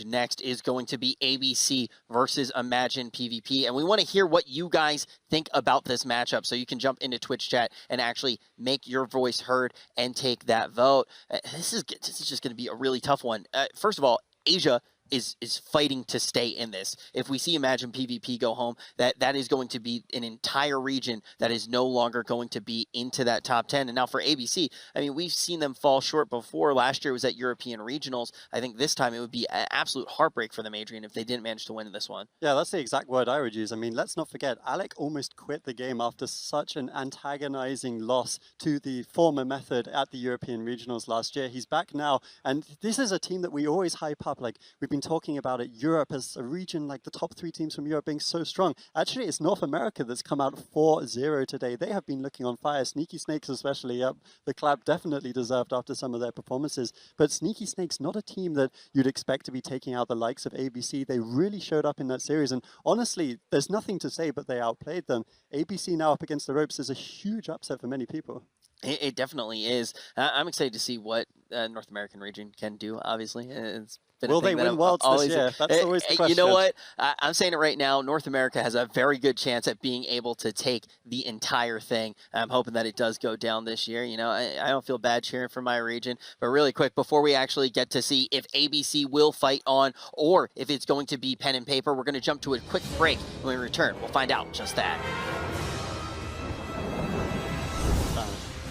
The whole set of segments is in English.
next is going to be ABC versus Imagine PvP, and we want to hear what you guys think about this matchup, so you can jump into Twitch chat and actually make your voice heard and take that vote. This is just going to be a really tough one. First of all, Asia is fighting to stay in this. If we see Imagine PvP go home, that is going to be an entire region that is no longer going to be into that top 10. And now for ABC, I mean, we've seen them fall short before. Last year was at European Regionals. I think this time it would be an absolute heartbreak for them, Adrian, if they didn't manage to win this one. Yeah, that's the exact word I would use. I mean, let's not forget, Alec almost quit the game after such an antagonizing loss to the former Method at the European Regionals last year. He's back now, and this is a team that we always hype up. Like, we've been talking about it, Europe as a region, like the top 3 teams from Europe being so strong. Actually, it's North America that's come out 4-0 today. They have been looking on fire. Sneaky Snakes especially, the collab definitely deserved after some of their performances. But Sneaky Snakes, not a team that you'd expect to be taking out the likes of ABC. They really showed up in that series. And honestly, there's nothing to say but they outplayed them. ABC now up against the ropes is a huge upset for many people. It definitely is. I'm excited to see what North American region can do, obviously. It's Will they win Worlds this year? That's always the question. You know what? I'm saying it right now. North America has a very good chance at being able to take the entire thing. I'm hoping that it does go down this year. You know, I don't feel bad cheering for my region. But really quick, before we actually get to see if ABC will fight on or if it's going to be pen and paper, we're going to jump to a quick break. When we return, we'll find out just that.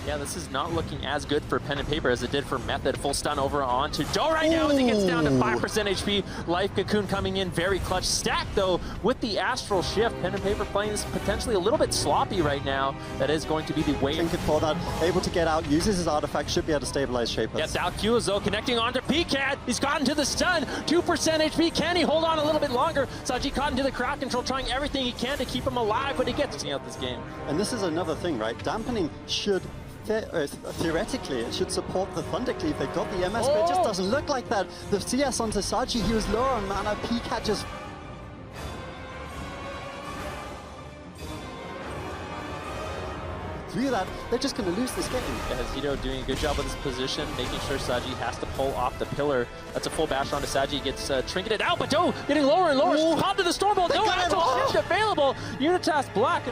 Yeah, this is not looking as good for pen and paper as it did for Method. Full stun over on to Doe right now as he gets down to 5% HP. Life Cocoon coming in very clutch. Stack, though, with the Astral Shift. Pen and paper playing this potentially a little bit sloppy right now. That is going to be the way. Trinket for that, able to get out, uses his artifact, should be able to stabilize Shapers. Yes, out Q though, connecting onto PCAT. He's gotten to the stun. 2% HP. Can he hold on a little bit longer? Saji caught into the crowd control, trying everything he can to keep him alive, but he gets out this game. And this is another thing, right? Dampening should theoretically, it should support the Thundercleave. They've got the MS, but it just doesn't look like that. The CS onto Saji, he was low on mana. PCAT just... through that, they're just going to lose this game. Yeah, Zito doing a good job with his position, making sure Saji has to pull off the pillar. That's a full bash onto Saji, gets trinketed out, but Doe getting lower and lower. Caught to the Stormbolt, no actual shift available. Unitas Black.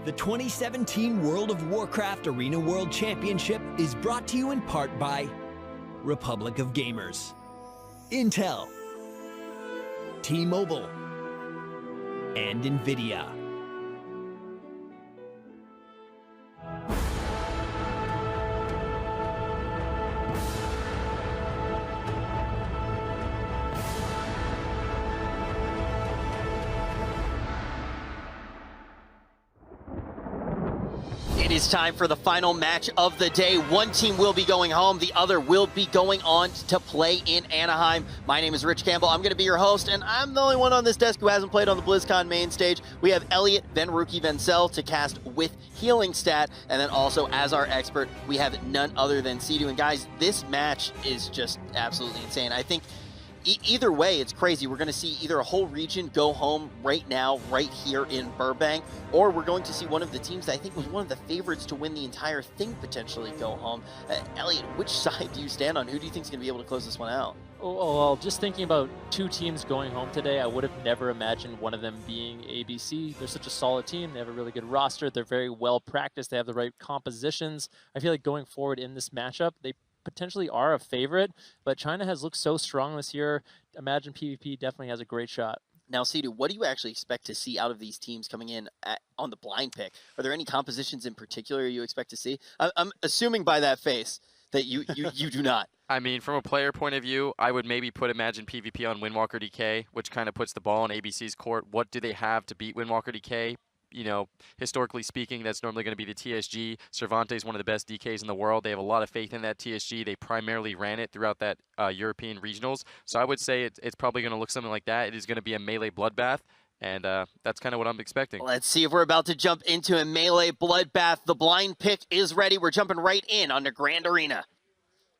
The 2017 World of Warcraft Arena World Championship is brought to you in part by Republic of Gamers, Intel, T-Mobile, and NVIDIA. It is time for the final match of the day. One team will be going home, the other will be going on to play in Anaheim. My name is Rich Campbell. I'm going to be your host, and I'm the only one on this desk who hasn't played on the BlizzCon main stage. We have Elliot Venruki Vencel to cast with Healing Stat, and then also as our expert, we have none other than Sidu. And guys, this match is just absolutely insane. I think either way, it's crazy. We're going to see either a whole region go home right now, right here in Burbank, or we're going to see one of the teams that I think was one of the favorites to win the entire thing potentially go home. Elliot, which side do you stand on? Who do you think is going to be able to close this one out? Well, just thinking about two teams going home today, I would have never imagined one of them being ABC. They're such a solid team. They have a really good roster. They're very well practiced. They have the right compositions. I feel like going forward in this matchup, they potentially are a favorite, but China has looked so strong this year. Imagine PvP definitely has a great shot. Now, Sidu, what do you actually expect to see out of these teams coming in on the blind pick? Are there any compositions in particular you expect to see? I'm assuming by that face that you do not. I mean, from a player point of view, I would maybe put Imagine PvP on Windwalker DK, which kind of puts the ball in ABC's court. What do they have to beat Windwalker DK? You know, historically speaking, that's normally going to be the TSG. Cervante is one of the best DKs in the world. They have a lot of faith in that TSG. They primarily ran it throughout that European regionals. So I would say it's probably going to look something like that. It is going to be a melee bloodbath. And that's kind of what I'm expecting. Let's see if we're about to jump into a melee bloodbath. The blind pick is ready. We're jumping right in on the Grand Arena.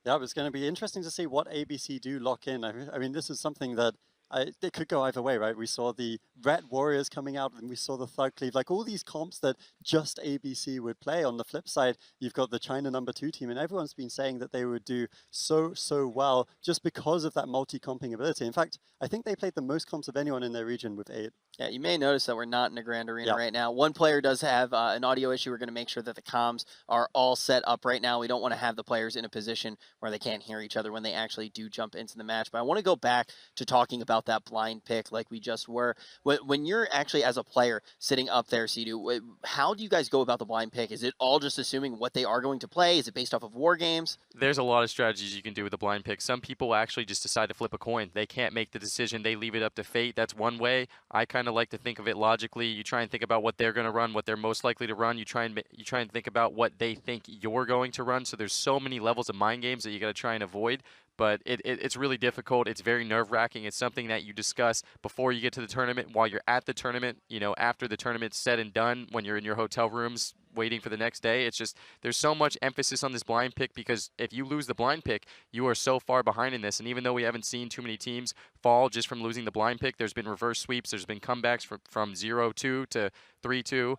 Yeah, it's going to be interesting to see what ABC do lock in. I mean, this is something that it could go either way, right? We saw the Rat Warriors coming out, and we saw the Thug Cleave, like all these comps that just ABC would play. On the flip side, you've got the China #2 team, and everyone's been saying that they would do so well just because of that multi-comping ability. In fact, I think they played the most comps of anyone in their region with 8. Yeah, you may notice that we're not in a Grand Arena Yep. right now. One player does have an audio issue. We're going to make sure that the comms are all set up right now. We don't want to have the players in a position where they can't hear each other when they actually do jump into the match. But I want to go back to talking about that blind pick like we just were. When you're actually, as a player, sitting up there, Sidu, how do you guys go about the blind pick? Is it all just assuming what they are going to play? Is it based off of war games? There's a lot of strategies you can do with the blind pick. Some people actually just decide to flip a coin. They can't make the decision. They leave it up to fate. That's one way. I kind of like to think of it logically. You try and think about what they're going to run, what they're most likely to run. You try and think about what they think you're going to run. So there's so many levels of mind games that you got to try and avoid. But it's really difficult. It's very nerve-wracking. It's something that you discuss before you get to the tournament, while you're at the tournament, you know, after the tournament's said and done, when you're in your hotel rooms waiting for the next day. It's just, there's so much emphasis on this blind pick, because if you lose the blind pick, you are so far behind in this. And even though we haven't seen too many teams fall just from losing the blind pick, there's been reverse sweeps, there's been comebacks from 0-2 to 3-2.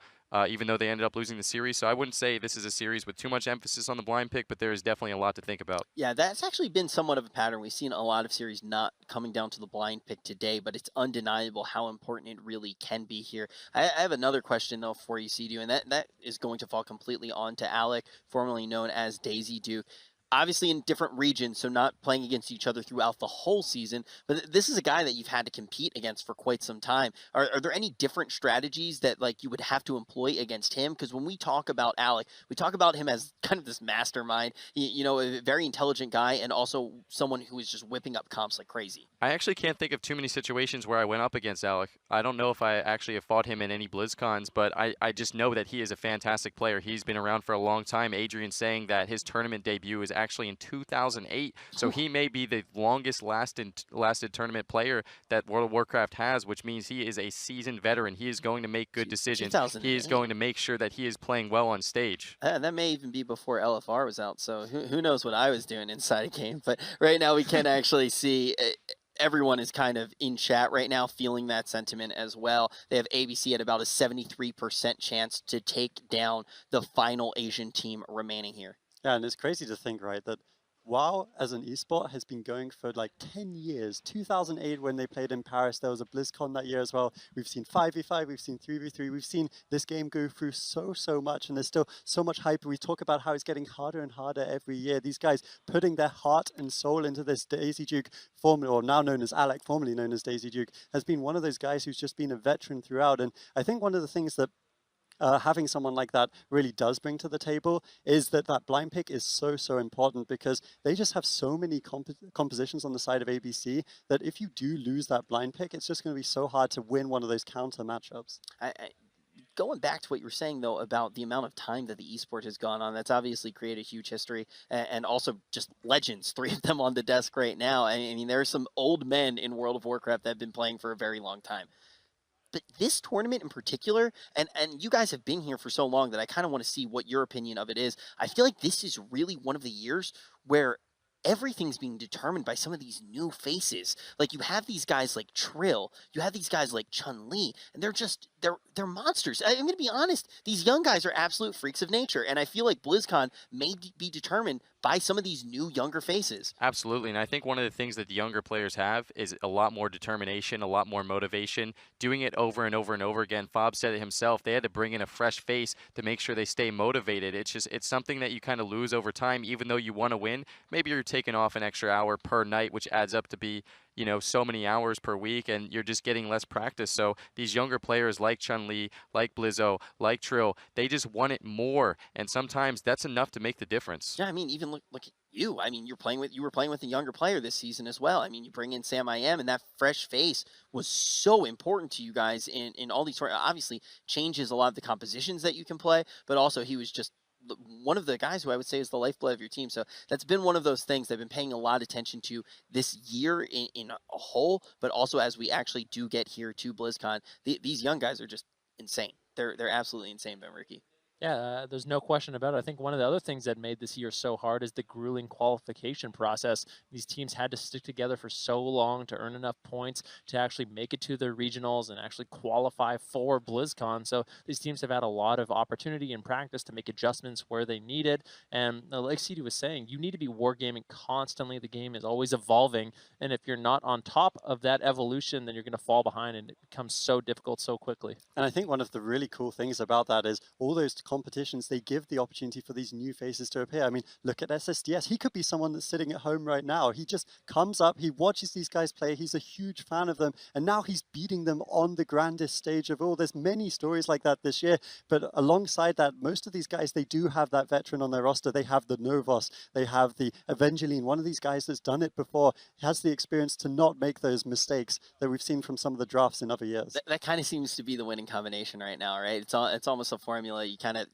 Even though they ended up losing the series. So I wouldn't say this is a series with too much emphasis on the blind pick, but there is definitely a lot to think about. Yeah, that's actually been somewhat of a pattern. We've seen a lot of series not coming down to the blind pick today, but it's undeniable how important it really can be here. I have another question, though, for you, Sidu, and that is going to fall completely on to Alec, formerly known as Daisy Duke. Obviously in different regions, so not playing against each other throughout the whole season, but this is a guy that you've had to compete against for quite some time. Are there any different strategies that like you would have to employ against him? Because when we talk about Alec, we talk about him as kind of this mastermind, you know, a very intelligent guy, and also someone who is just whipping up comps like crazy. I actually can't think of too many situations where I went up against Alec. I don't know if I actually have fought him in any BlizzCons, but I just know that he is a fantastic player. He's been around for a long time. Adrian's saying that his tournament debut is actually in 2008, so he may be the longest lasted tournament player that World of Warcraft has, which means he is a seasoned veteran. He is going to make good decisions. He is going to make sure that he is playing well on stage. That may even be before LFR was out, so who knows what I was doing inside a game. But right now we can actually see everyone is kind of in chat right now feeling that sentiment as well. They have ABC at about a 73% chance to take down the final Asian team remaining here. Yeah, and it's crazy to think, right, that WoW as an esport has been going for like 10 years. 2008 when they played in Paris, there was a BlizzCon that year as well. We've seen 5v5, we've seen 3v3, we've seen this game go through so much, and there's still so much hype. We talk about how it's getting harder and harder every year. These guys putting their heart and soul into this. Daisy Duke, formerly, or now known as Alec, formerly known as Daisy Duke, has been one of those guys who's just been a veteran throughout. And I think one of the things that having someone like that really does bring to the table is that blind pick is so important, because they just have so many compositions on the side of ABC that if you do lose that blind pick, it's just going to be so hard to win one of those counter matchups. Going back to what you were saying, though, about the amount of time that the esport has gone on, that's obviously created huge history, and also just legends, 3 of them on the desk right now. I mean, there are some old men in World of Warcraft that have been playing for a very long time. But this tournament in particular, and you guys have been here for so long that I kind of want to see what your opinion of it is. I feel like this is really one of the years where everything's being determined by some of these new faces. Like, you have these guys like Trill, you have these guys like Chun-Li, and they're monsters. I'm going to be honest, these young guys are absolute freaks of nature, and I feel like BlizzCon may be determined by some of these new younger faces. Absolutely, and I think one of the things that the younger players have is a lot more determination, a lot more motivation, doing it over and over and over again. Fob said it himself, they had to bring in a fresh face to make sure they stay motivated. It's something that you kind of lose over time, even though you want to win. Maybe you're taking off an extra hour per night, which adds up to be, you know, so many hours per week, and you're just getting less practice. So these younger players like Chun-Li, like Blizzo, like Trill, they just want it more, and sometimes that's enough to make the difference. Yeah, I mean, even look at you. I mean, you were playing with a younger player this season as well. I mean, you bring in Sam I Am, and that fresh face was so important to you guys in all these tournaments. Obviously, changes a lot of the compositions that you can play, but also he was just one of the guys who I would say is the lifeblood of your team. So that's been one of those things they've been paying a lot of attention to this year in a whole, but also as we actually do get here to BlizzCon, these young guys are just insane. They're absolutely insane, Ben Ricky. Yeah, there's no question about it. I think one of the other things that made this year so hard is the grueling qualification process. These teams had to stick together for so long to earn enough points to actually make it to the regionals and actually qualify for BlizzCon. So these teams have had a lot of opportunity and practice to make adjustments where they need it. And like CD was saying, you need to be wargaming constantly. The game is always evolving. And if you're not on top of that evolution, then you're going to fall behind, and it becomes so difficult so quickly. And I think one of the really cool things about that is all those competitions, they give the opportunity for these new faces to appear. I mean, look at SSDS. He could be someone that's sitting at home right now. He just comes up, he watches these guys play, he's a huge fan of them, and now he's beating them on the grandest stage of all. There's many stories like that this year, but alongside that, most of these guys, they do have that veteran on their roster. They have the Novos, they have the Evangeline, one of these guys that's done it before, has the experience to not make those mistakes that we've seen from some of the drafts in other years. That kind of seems to be the winning combination right now, right? It's almost a formula.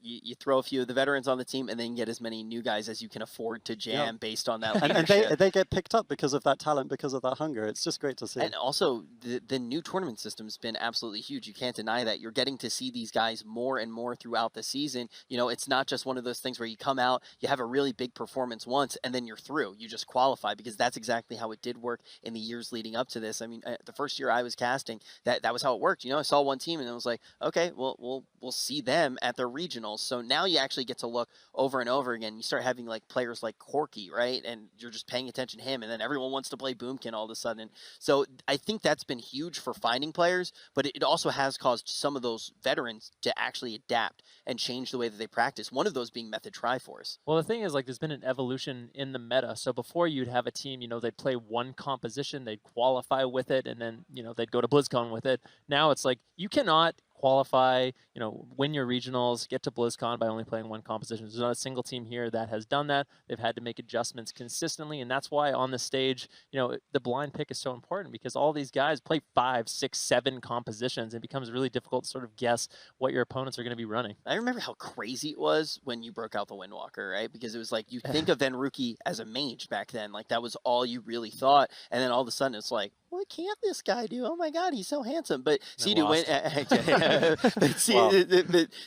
You throw a few of the veterans on the team, and then get as many new guys as you can afford to jam based on that leadership. And they get picked up because of that talent, because of that hunger. It's just great to see. And also, the new tournament system has been absolutely huge. You can't deny that. You're getting to see these guys more and more throughout the season. You know, it's not just one of those things where you come out, you have a really big performance once, and then you're through. You just qualify, because that's exactly how it did work in the years leading up to this. I mean, the first year I was casting, that was how it worked. You know, I saw one team, and it was like, okay, well, we'll see them at their regionals. So now you actually get to look over and over again. You start having like players like Corky, right? And you're just paying attention to him, and then everyone wants to play Boomkin all of a sudden. So I think that's been huge for finding players, but it also has caused some of those veterans to actually adapt and change the way that they practice. One of those being Method Triforce. Well, the thing is, like, there's been an evolution in the meta. So before, you'd have a team, you know, they'd play one composition, they'd qualify with it, and then, you know, they'd go to BlizzCon with it. Now it's like, you cannot qualify, you know, win your regionals, get to BlizzCon by only playing one composition. There's not a single team here that has done that. They've had to make adjustments consistently, and that's why on the stage, you know, the blind pick is so important, because all these guys play 5, 6, 7 compositions. It becomes really difficult to sort of guess what your opponents are going to be running. I remember how crazy it was when you broke out the Windwalker, right? Because it was like, you think of Venruki as a mage back then, like that was all you really thought, and then all of a sudden it's like, what can't this guy do? Oh my God, he's so handsome. But Sidu went.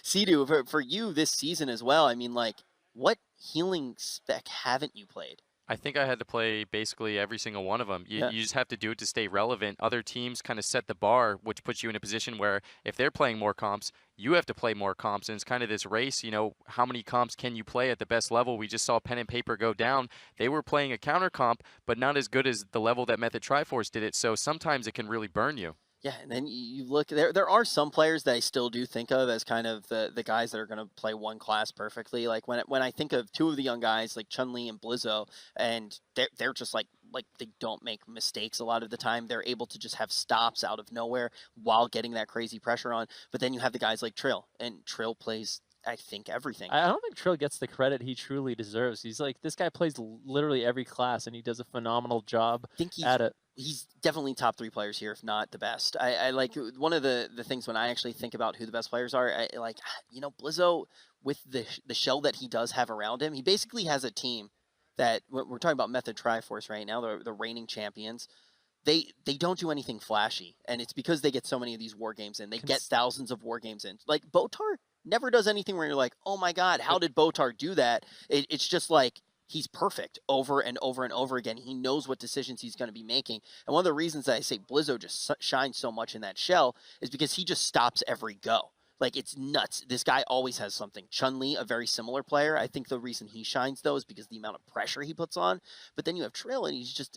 Sidu, for you this season as well, I mean, like, what healing spec haven't you played? I think I had to play basically every single one of them. Yeah. You just have to do it to stay relevant. Other teams kind of set the bar, which puts you in a position where if they're playing more comps, you have to play more comps. And it's kind of this race, you know, how many comps can you play at the best level? We just saw Pen and Paper go down. They were playing a counter comp, but not as good as the level that Method Triforce did it. So sometimes it can really burn you. Yeah, and then you look there are some players that I still do think of as kind of the guys that are going to play one class perfectly. Like when I think of two of the young guys like Chun-Li and Blizzo, and they're just like they don't make mistakes a lot of the time. They're able to just have stops out of nowhere while getting that crazy pressure on. But then you have the guys like Trill, and Trill plays, I think, everything. I don't think Trill gets the credit he truly deserves. He's like, this guy plays literally every class, and he does a phenomenal job at it. He's definitely top 3 players here, if not the best. I like one of the things when I actually think about who the best players are, I like, you know, Blizzo with the shell that he does have around him, he basically has a team that, we're talking about Method Triforce right now, the reigning champions. They don't do anything flashy, and it's because they get so many of these war games in. They get thousands of war games in. Like Botar never does anything where you're like, oh my god, how did Botar do that? It's just like, he's perfect over and over and over again. He knows what decisions he's going to be making. And one of the reasons that I say Blizzo just shines so much in that shell is because he just stops every go. Like, it's nuts. This guy always has something. Chun-Li, a very similar player. I think the reason he shines, though, is because the amount of pressure he puts on. But then you have Trill, and he's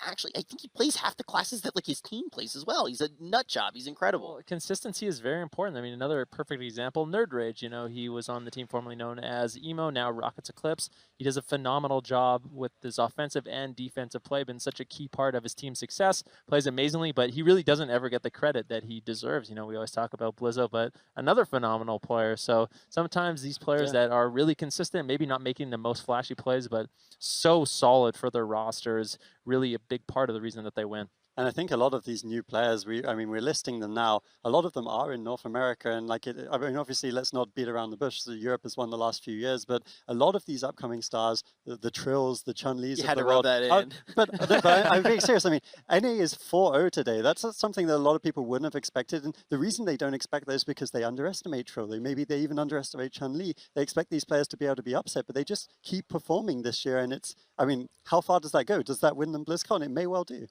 actually, I think he plays half the classes that, like, his team plays as well. He's a nut job. He's incredible. Well, consistency is very important. I mean, another perfect example, Nerd Rage. You know, he was on the team formerly known as Emo, now Rockets Eclipse. He does a phenomenal job with his offensive and defensive play, been such a key part of his team's success, plays amazingly, but he really doesn't ever get the credit that he deserves. You know, we always talk about Blizzo, but another phenomenal player. So sometimes these players that are really consistent, maybe not making the most flashy plays, but so solid for their roster is really a big part of the reason that they win. And I think a lot of these new players, I mean, we're listing them now. A lot of them are in North America, and like I mean, obviously, let's not beat around the bush. So Europe has won the last few years, but a lot of these upcoming stars, the Trills, the Chun-Lis, you had to rub that in. But I'm being serious. I mean, NA is 4-0 today. That's something that a lot of people wouldn't have expected, and the reason they don't expect that is because they underestimate Trill. Maybe they even underestimate Chun-Li. They expect these players to be able to be upset, but they just keep performing this year, and it's, I mean, how far does that go? Does that win them BlizzCon? It may well do.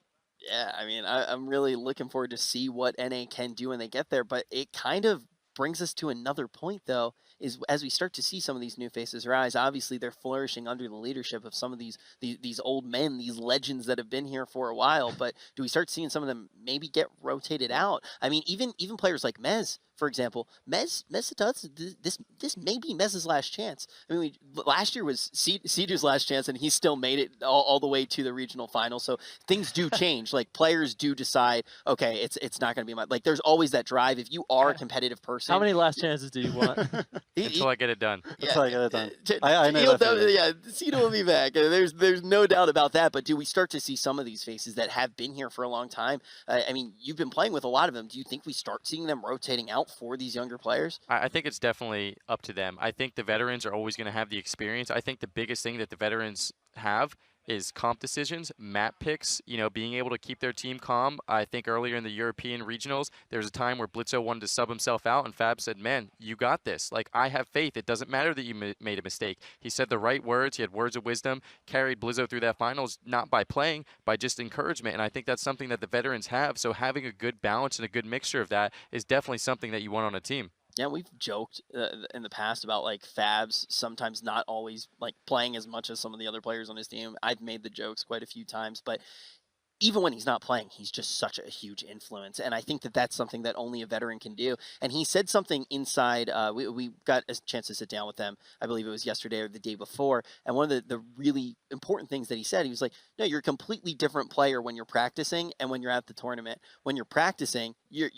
Yeah, I mean, I'm really looking forward to see what NA can do when they get there, but it kind of brings us to another point, though, is as we start to see some of these new faces rise, obviously they're flourishing under the leadership of some of these old men, these legends that have been here for a while, but do we start seeing some of them maybe get rotated out? I mean, even players like Mez, for example, Mez does this may be Mez's last chance. I mean, last year was Cedar's last chance, and he still made it all the way to the regional final. So things do change. Like, players do decide, okay, it's not going to be like. There's always that drive. If you are a competitive person, how many last chances do you want? Until I get it done. Until I get it done. I know that. Yeah, Cedar will be back. There's no doubt about that. But do we start to see some of these faces that have been here for a long time? I mean, you've been playing with a lot of them. Do you think we start seeing them rotating out for these younger players? I think it's definitely up to them. I think the veterans are always going to have the experience. I think the biggest thing that the veterans have is comp decisions, map picks, you know, being able to keep their team calm. I think earlier in the European regionals, there was a time where Blitzo wanted to sub himself out, and Fab said, man, you got this. Like, I have faith. It doesn't matter that you made a mistake. He said the right words. He had words of wisdom, carried Blizzo through that finals, not by playing, by just encouragement. And I think that's something that the veterans have. So having a good balance and a good mixture of that is definitely something that you want on a team. Yeah, we've joked in the past about, like, Fabs sometimes not always, like, playing as much as some of the other players on his team. I've made the jokes quite a few times, but even when he's not playing, he's just such a huge influence. And I think that that's something that only a veteran can do. And he said something inside, we got a chance to sit down with them, I believe it was yesterday or the day before. And one of the really important things that he said, he was like, no, you're a completely different player when you're practicing and when you're at the tournament. When you're practicing, you're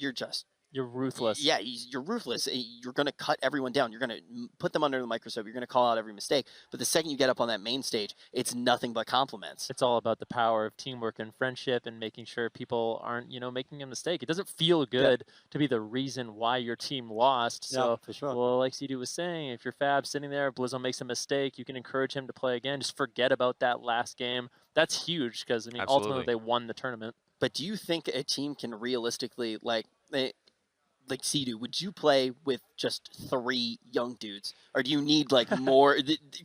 ruthless. Yeah, you're ruthless. You're going to cut everyone down. You're going to put them under the microscope. You're going to call out every mistake. But the second you get up on that main stage, it's nothing but compliments. It's all about the power of teamwork and friendship and making sure people aren't, you know, making a mistake. It doesn't feel good to be the reason why your team lost. So, for sure. Well, like CD was saying, if you're Fab sitting there, Blizzo makes a mistake, you can encourage him to play again. Just forget about that last game. That's huge because, I mean, ultimately they won the tournament. But do you think a team can realistically, like, like Sea-Doo, would you play with just 3 young dudes, or do you need like more?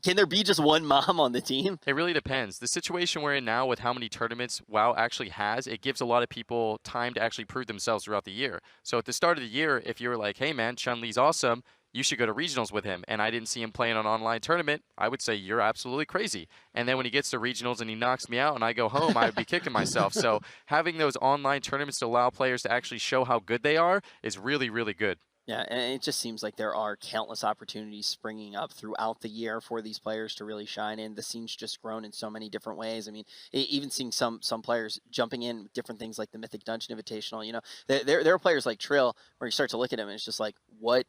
Can there be just one mom on the team? It really depends. The situation we're in now with how many tournaments WoW actually has, it gives a lot of people time to actually prove themselves throughout the year. So at the start of the year, if you were like, hey man, Chun-Li's awesome, you should go to regionals with him, and I didn't see him playing an online tournament, I would say you're absolutely crazy. And then when he gets to regionals and he knocks me out and I go home, I would be kicking myself. So having those online tournaments to allow players to actually show how good they are is really, really good. Yeah, and it just seems like there are countless opportunities springing up throughout the year for these players to really shine in. The scene's just grown in so many different ways. I mean, even seeing some players jumping in with different things like the Mythic Dungeon Invitational, you know, there are players like Trill where you start to look at him and it's just like, what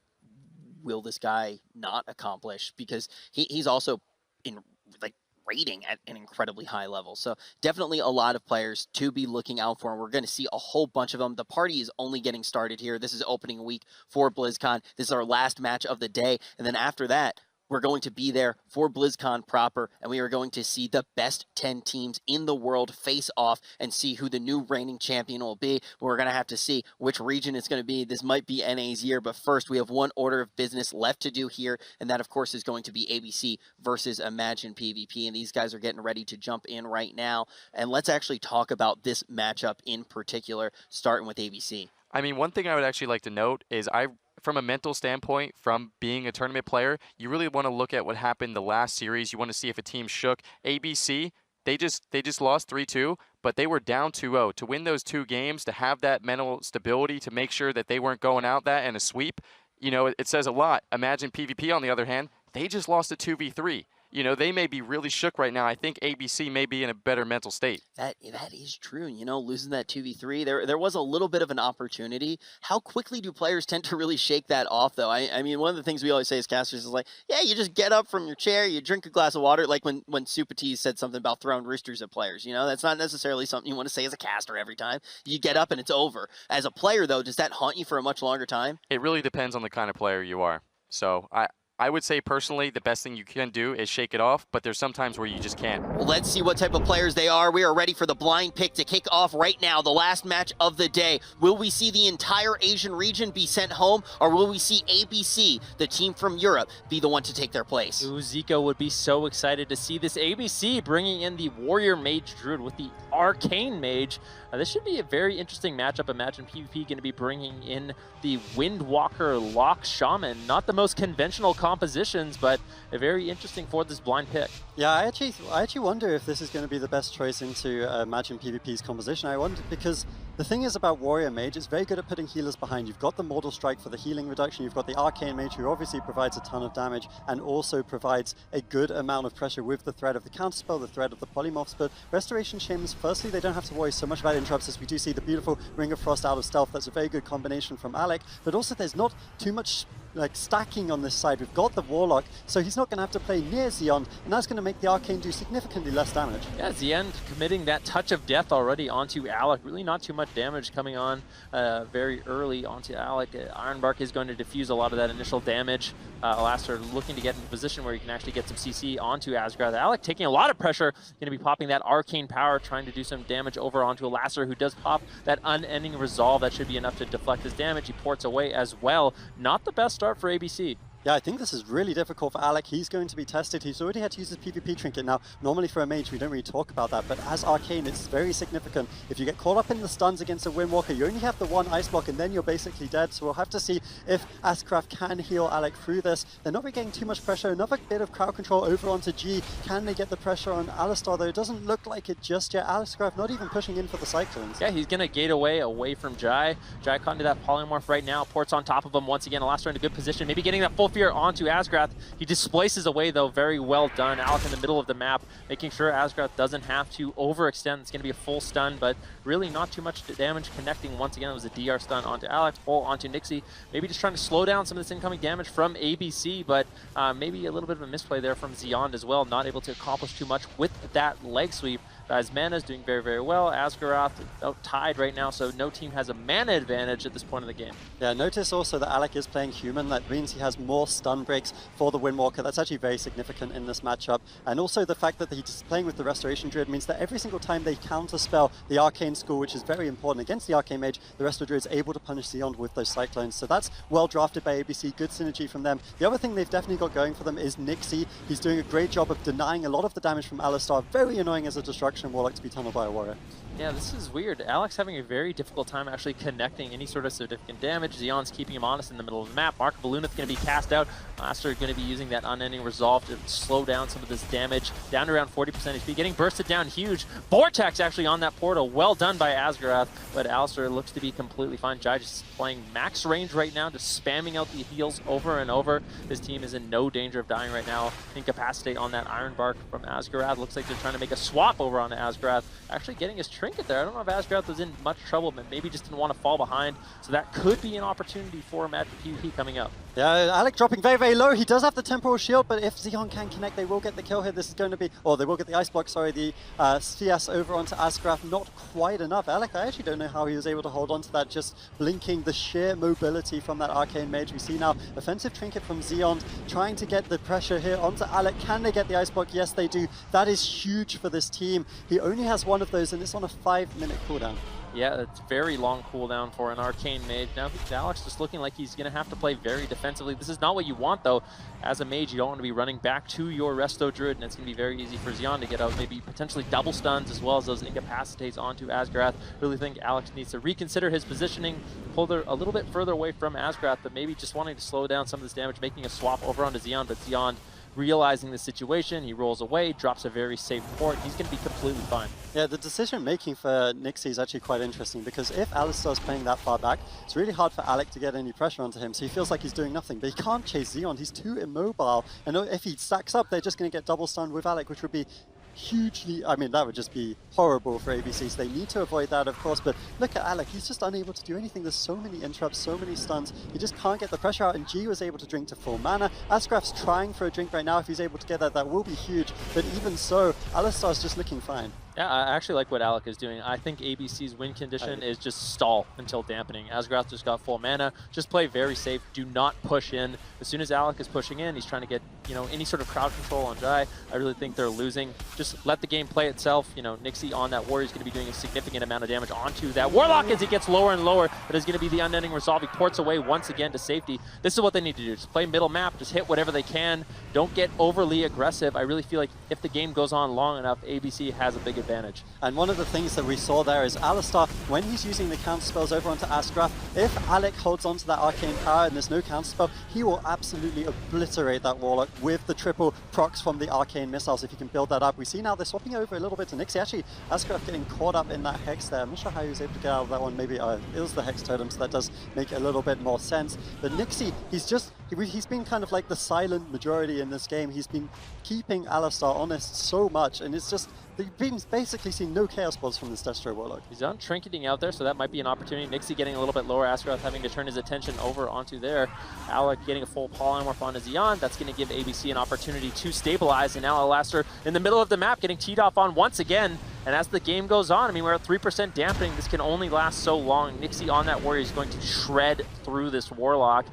will this guy not accomplish? Because he's also in like rating at an incredibly high level. So definitely a lot of players to be looking out for, and we're going to see a whole bunch of them. The party is only getting started here. This is opening week for BlizzCon. This is our last match of the day, and then after that, we're going to be there for BlizzCon proper, and we are going to see the best 10 teams in the world face off and see who the new reigning champion will be. We're going to have to see which region it's going to be. This might be NA's year, but first we have one order of business left to do here, and that, of course, is going to be ABC versus Imagine PvP, and these guys are getting ready to jump in right now. And let's actually talk about this matchup in particular, starting with ABC. I mean, one thing I would actually like to note is from a mental standpoint, from being a tournament player, you really want to look at what happened the last series. You want to see if a team shook. ABC, they just lost 3-2, but they were down 2-0. To win those 2 games, to have that mental stability, to make sure that they weren't going out that in a sweep, you know, it says a lot. Imagine PvP, on the other hand, they just lost a 2v3. You know, they may be really shook right now. I think ABC may be in a better mental state. That is true. You know, losing that 2v3, there was a little bit of an opportunity. How quickly do players tend to really shake that off, though? I mean, one of the things we always say as casters is like, yeah, you just get up from your chair, you drink a glass of water, like when Supati said something about throwing roosters at players. You know, that's not necessarily something you want to say as a caster every time. You get up and it's over. As a player, though, does that haunt you for a much longer time? It really depends on the kind of player you are. So I would say personally the best thing you can do is shake it off, but there's some times where you just can't. Well, let's see what type of players they are. We are ready for the blind pick to kick off right now, the last match of the day. Will we see the entire Asian region be sent home, or will we see ABC, the team from Europe, be the one to take their place? Ooh, Zico would be so excited to see this. ABC bringing in the Warrior Mage Druid with the Arcane Mage. This should be a very interesting matchup. Imagine PvP going to be bringing in the Windwalker Lock Shaman. Not the most conventional compositions, but very interesting for this blind pick. Yeah, I actually wonder if this is going to be the best choice into Imagine PvP's composition. I wonder, because the thing is about Warrior Mage, it's very good at putting healers behind. You've got the Mortal Strike for the healing reduction, you've got the Arcane Mage who obviously provides a ton of damage and also provides a good amount of pressure with the threat of the counterspell, the threat of the polymorphs. But Restoration Shamans, firstly, they don't have to worry so much about interrupts, as we do see the beautiful Ring of Frost out of stealth. That's a very good combination from Alec, but also there's not too much like stacking on this side. We've got the Warlock, so he's not going to have to play near Xeon, and that's going to make the Arcane do significantly less damage. Yeah, Xeon committing that touch of death already onto Alec. Really not too much damage coming on very early onto Alec. Ironbark is going to diffuse a lot of that initial damage. Alastair looking to get in a position where he can actually get some CC onto Asgard. Alec taking a lot of pressure, going to be popping that Arcane Power, trying to do some damage over onto Alastair, who does pop that Unending Resolve. That should be enough to deflect his damage. He ports away as well. Not the best start for ABC. Yeah, I think this is really difficult for Alec. He's going to be tested. He's already had to use his PvP trinket. Now, normally for a mage, we don't really talk about that, but as Arcane, it's very significant. If you get caught up in the stuns against a Windwalker, you only have the one ice block, and then you're basically dead. So we'll have to see if Ascraft can heal Alec through this. They're not really getting too much pressure. Another bit of crowd control over onto G. Can they get the pressure on Alistar, though? It doesn't look like it just yet. Ascraft not even pushing in for the Cyclones. Yeah, he's going to gate away from Jai. Jai caught into that polymorph right now. Ports on top of him once again. Alastair in a good position. Maybe getting that full fear onto Ascraft. He displaces away, though. Very well done. Alec in the middle of the map, making sure Ascraft doesn't have to overextend. It's going to be a full stun, but really not too much damage connecting. Once again, it was a DR stun onto Alec, full onto Nixie. Maybe just trying to slow down some of this incoming damage from ABC, but maybe a little bit of a misplay there from Xeon as well. Not able to accomplish too much with that leg sweep. Guy's mana is doing very, very well. Asgaroth tied right now, so no team has a mana advantage at this point in the game. Yeah, notice also that Alec is playing human. That means he has more stun breaks for the Windwalker. That's actually very significant in this matchup. And also the fact that he's playing with the Restoration Druid means that every single time they counterspell the Arcane School, which is very important against the Arcane Mage, the Resto Druid is able to punish Xeon with those Cyclones. So that's well drafted by ABC, good synergy from them. The other thing they've definitely got going for them is Nixie. He's doing a great job of denying a lot of the damage from Alistar. Very annoying as a Destruction Warlock to be tunneled by a Warrior. Yeah, this is weird. Alex having a very difficult time actually connecting any sort of significant damage. Xeon's keeping him honest in the middle of the map. Mark of Ballooneth's going to be cast out. Master going to be using that Unending Resolve to slow down some of this damage. Down to around 40% HP. Getting bursted down huge. Vortex actually on that portal. Well done by Asgaroth, but Alistair looks to be completely fine. Jai just playing max range right now, just spamming out the heals over and over. His team is in no danger of dying right now. Incapacitate on that Iron Bark from Asgaroth. Looks like they're trying to make a swap over onto Asgaroth. Actually getting his trinket there. I don't know if Asgaroth was in much trouble, but maybe just didn't want to fall behind. So that could be an opportunity for a match of PvP coming up. Yeah, Alec dropping very, very low. He does have the Temporal Shield, but if Xeon can connect, they will get the kill here. This is going to be, or they will get the Ice Block, sorry, the CS over onto Asgaroth. Not quite enough. Alec, I actually don't know how he was able to hold on to that, just blinking the sheer mobility from that Arcane Mage. We see now offensive trinket from Xeon, trying to get the pressure here onto Alec. Can they get the Ice Block? Yes, they do. That is huge for this team. He only has one of those, and it's on a 5-minute cooldown. Yeah, it's very long cooldown for an Arcane Mage. Now Alex just looking like he's going to have to play very defensively. This is not what you want, though. As a mage, you don't want to be running back to your Resto Druid, and it's going to be very easy for Xeon to get out, maybe potentially double stuns, as well as those incapacitates onto Asgaroth. Really think Alex needs to reconsider his positioning, pull a little bit further away from Asgaroth, but maybe just wanting to slow down some of this damage, making a swap over onto Xeon, but Xeon realizing the situation, he rolls away, drops a very safe port. He's going to be completely fine. Yeah, the decision making for Nixie is actually quite interesting, because if Alistar's playing that far back, it's really hard for Alec to get any pressure onto him, so he feels like he's doing nothing. But he can't chase Xeon, he's too immobile, and if he stacks up, they're just going to get double stunned with Alec, which would be hugely, I mean, that would just be horrible for ABC, so they need to avoid that, of course. But look at Alec, he's just unable to do anything. There's so many interrupts, so many stuns, he just can't get the pressure out, and G was able to drink to full mana. Asgaroth's trying for a drink right now. If he's able to get that, that will be huge, but even so, Alistar's just looking fine. Yeah, I actually like what Alec is doing. I think ABC's win condition is just stall until dampening. Asgaroth just got full mana. Just play very safe. Do not push in. As soon as Alec is pushing in, he's trying to get, you know, any sort of crowd control on Jai. I really think they're losing. Just let the game play itself. You know, Nixie on that Warrior is going to be doing a significant amount of damage onto that Warlock as he gets lower and lower. But it's going to be the Unending Resolve. He ports away once again to safety. This is what they need to do. Just play middle map. Just hit whatever they can. Don't get overly aggressive. I really feel like if the game goes on long enough, ABC has a big advantage. And one of the things that we saw there is Alistar, when he's using the counter spells over onto Asgaroth, if Alec holds onto that arcane power and there's no counter spell, he will absolutely obliterate that Warlock with the triple procs from the arcane missiles if you can build that up. We see now they're swapping over a little bit to Nixie. Actually, Asgaroth getting caught up in that Hex there. I'm not sure how he was able to get out of that one. Maybe it was the Hex Totem, so that does make a little bit more sense. But Nixie, he's been kind of like the silent majority in this game. He's been keeping Alistar honest so much, and it's just, they've been basically seeing no Chaos Balls from this Destro Warlock. He's on trinketing out there, so that might be an opportunity. Nixie getting a little bit lower, Asgaroth having to turn his attention over onto there. Alec getting a full polymorph onto Xeon. That's going to give ABC an opportunity to stabilize, and now Alastair in the middle of the map getting teed off on once again. And as the game goes on, I mean, we're at 3% dampening. This can only last so long. Nixie on that Warrior is going to shred through this Warlock.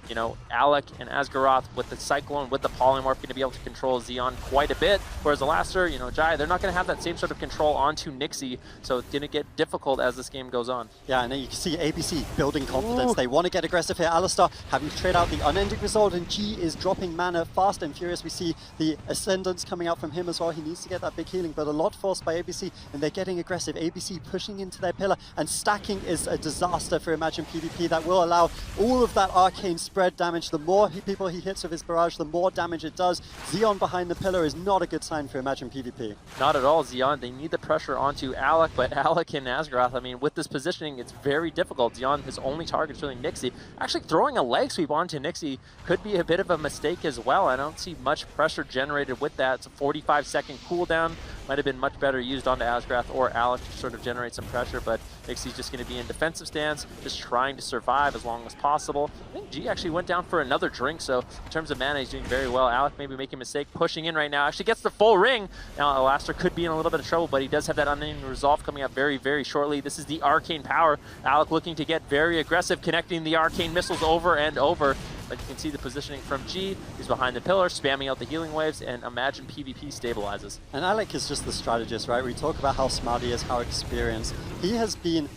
You know, Alec and Asgaroth with the Cyclone, with the Polymorph, going to be able to control Xeon quite a bit. Whereas Alastair, you know, Jai, they're not going to have that same sort of control onto Nixie. So it's going to get difficult as this game goes on. Yeah, and then you can see ABC building confidence. Ooh. They want to get aggressive here. Alistar having to trade out the Unending Resolve, and G is dropping mana fast and furious. We see the Ascendance coming out from him as well. He needs to get that big healing, but a lot forced by ABC, and they're getting aggressive. ABC pushing into their pillar, and stacking is a disaster for Imagine PvP. That will allow all of that arcane spread damage. The more people he hits with his barrage, the more damage it does. Xeon behind the pillar is not a good sign for Imagine PvP. Not at all, Xeon. They need the pressure onto Alec, but Alec and Asgaroth, I mean, with this positioning, it's very difficult. Xeon, his only target is really Nixie. Actually, throwing a leg sweep onto Nixie could be a bit of a mistake as well. I don't see much pressure generated with that. It's a 45-second cooldown. might have been much better used onto Asgrath or Alec to sort of generate some pressure, but Nixie's just going to be in defensive stance, just trying to survive as long as possible. I think G actually went down for another drink, so in terms of mana, he's doing very well. Alec maybe making a mistake, pushing in right now, actually gets the full ring. Now Alaster could be in a little bit of trouble, but he does have that unending resolve coming up very, very shortly. This is the arcane power. Alec looking to get very aggressive, connecting the arcane missiles over and over. But you can see the positioning from G. He's behind the pillar, spamming out the healing waves, and imagine PvP stabilizes. And Alec is just the strategist, right? We talk about how smart he is, how experienced. He has been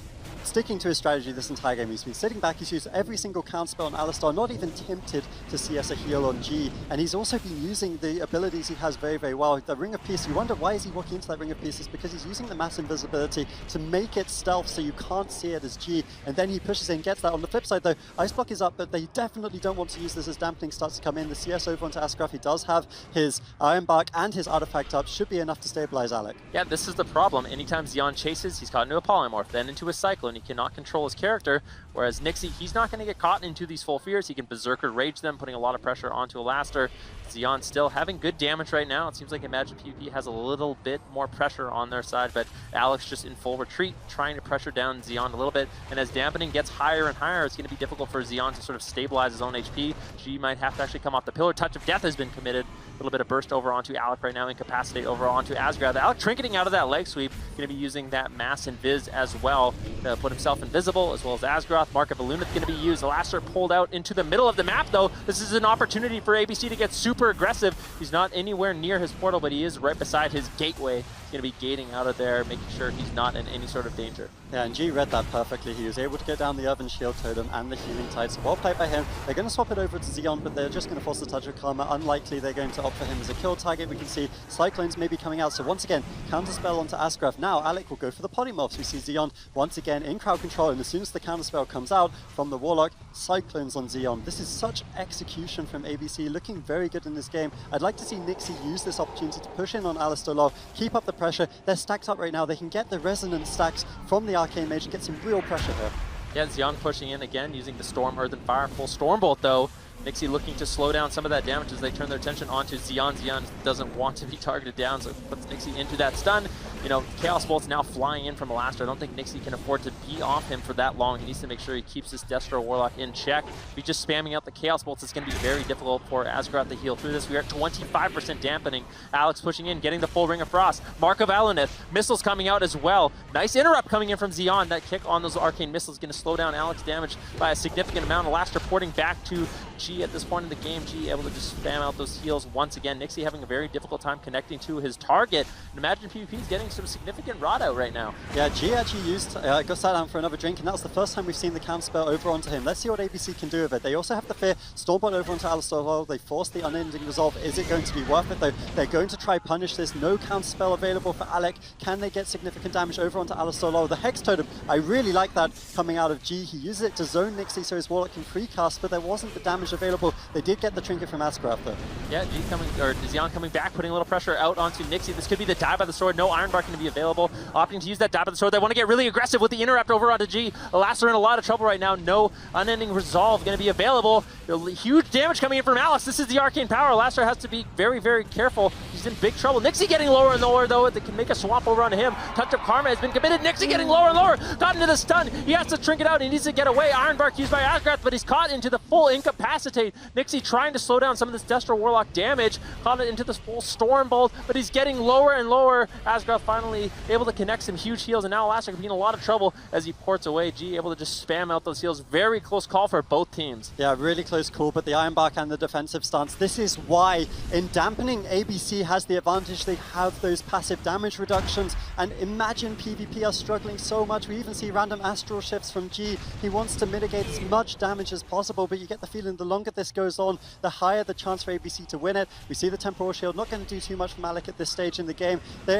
sticking to his strategy this entire game. He's been sitting back, he's used every single counterspell on Alistar, not even tempted to CS a heal on G, and he's also been using the abilities he has very, very well. The Ring of Peace, you wonder why is he walking into that Ring of Peace? It's because he's using the mass invisibility to make it stealth so you can't see it as G, and then he pushes in, gets that. On the flip side though, Ice Block is up, but they definitely don't want to use this as dampening starts to come in. The CS over onto Asgrath, he does have his Iron Bark and his Artifact up, should be enough to stabilize Alec. Yeah, this is the problem. Anytime Xeon chases, he's caught into a Polymorph, then into a Cyclone. He cannot control his character, whereas Nixie, he's not going to get caught into these full fears. He can Berserker Rage them, putting a lot of pressure onto Alaster. Xeon still having good damage right now. It seems like Imagine PvP has a little bit more pressure on their side, but Alex just in full retreat, trying to pressure down Xeon a little bit, and as dampening gets higher and higher, it's going to be difficult for Xeon to sort of stabilize his own HP. G might have to actually come off the pillar. Touch of Death has been committed. A little bit of burst over onto Alec right now, Incapacitate over onto Asgrath. Alec trinketing out of that leg sweep, going to be using that Mass Invis as well to put himself invisible, as well as Asgrath. Mark of Illumith going to be used. Alaster pulled out into the middle of the map though. This is an opportunity for ABC to get super aggressive. He's not anywhere near his portal, but he is right beside his gateway. He's going to be gating out of there, making sure he's not in any sort of danger. Yeah, and G read that perfectly. He was able to get down the Oven Shield Totem and the Healing Tide. So well played by him. They're going to swap it over to Xeon, but they're just going to force the Touch of Karma. Unlikely they're going to opt for him as a kill target. We can see Cyclones maybe coming out. So once again, counterspell onto Asgrath. Now Alec will go for the Polymorphs. We see Xeon once again in crowd control, and as soon as the counterspell comes out from the Warlock, Cyclones on Xeon. This is such execution from ABC, looking very good in this game. I'd like to see Nixie use this opportunity to push in on Alistar low, keep up the pressure. They're stacked up right now. They can get the Resonance stacks from the Arcane Mage and get some real pressure here. Yeah, Xeon pushing in again, using the Storm, Earth, and Fire. Full Stormbolt though. Nixie looking to slow down some of that damage as they turn their attention onto Xeon. Xeon doesn't want to be targeted down, so it puts Nixie into that stun. You know, Chaos Bolt's now flying in from Alaster. I don't think Nixie can afford to be off him for that long. He needs to make sure he keeps his Destro Warlock in check. If he's just spamming out the Chaos Bolts, it's going to be very difficult for Asgrath to heal through this. We are at 25% dampening. Alex pushing in, getting the full Ring of Frost. Mark of Alunith. Missiles coming out as well. Nice interrupt coming in from Xeon. That kick on those Arcane Missiles is going to slow down Alex damage by a significant amount. Alaster porting back to G at this point in the game. G able to just spam out those heals once again. Nixie having a very difficult time connecting to his target. And Imagine PvP is getting some significant rot out right now. Yeah, G actually used, got sat down for another drink, and that was the first time we've seen the counterspell over onto him. Let's see what ABC can do with it. They also have the fear. Stormbot over onto Alistar. They force the unending resolve. Is it going to be worth it though? They're going to try punish this. No counterspell available for Alec. Can they get significant damage over onto Alistar? The Hex Totem, I really like that coming out of G. He uses it to zone Nixie so his Warlock can precast, but there wasn't the damage available. They did get the trinket from Asgrath though. Yeah, G coming, or Xeon coming back, putting a little pressure out onto Nixie. This could be the Die by the Sword. No Iron Bark going to be available. Opting to use that Die by the Sword. They want to get really aggressive with the interrupt over onto G. Alaster in a lot of trouble right now. No unending resolve going to be available. Huge damage coming in from Alex. This is the arcane power. Alaster has to be very, very careful. He's in big trouble. Nixie getting lower and lower though. They can make a swap over onto him. Touch of Karma has been committed. Nixie getting lower and lower. Got into the stun. He has to trinket out. He needs to get away. Iron Bark used by Asgrath, but he's caught into the full Incapacitate. Nixie trying to slow down some of this Destro Warlock damage. Caught it into this full Stormbolt, but he's getting lower and lower. Asgrath finally able to connect some huge heals, and now Alaster can be in a lot of trouble as he ports away. G able to just spam out those heals. Very close call for both teams. Yeah, really close call, but the Iron Bark and the defensive stance. This is why in dampening, ABC has the advantage. They have those passive damage reductions, and Imagine PvP are struggling so much. We even see random astral shifts from G. He wants to mitigate as much damage as possible, but you get the feeling the longer this goes on, the higher the chance for ABC to win it. We see the Temporal Shield not going to do too much from Alec at this stage in the game. They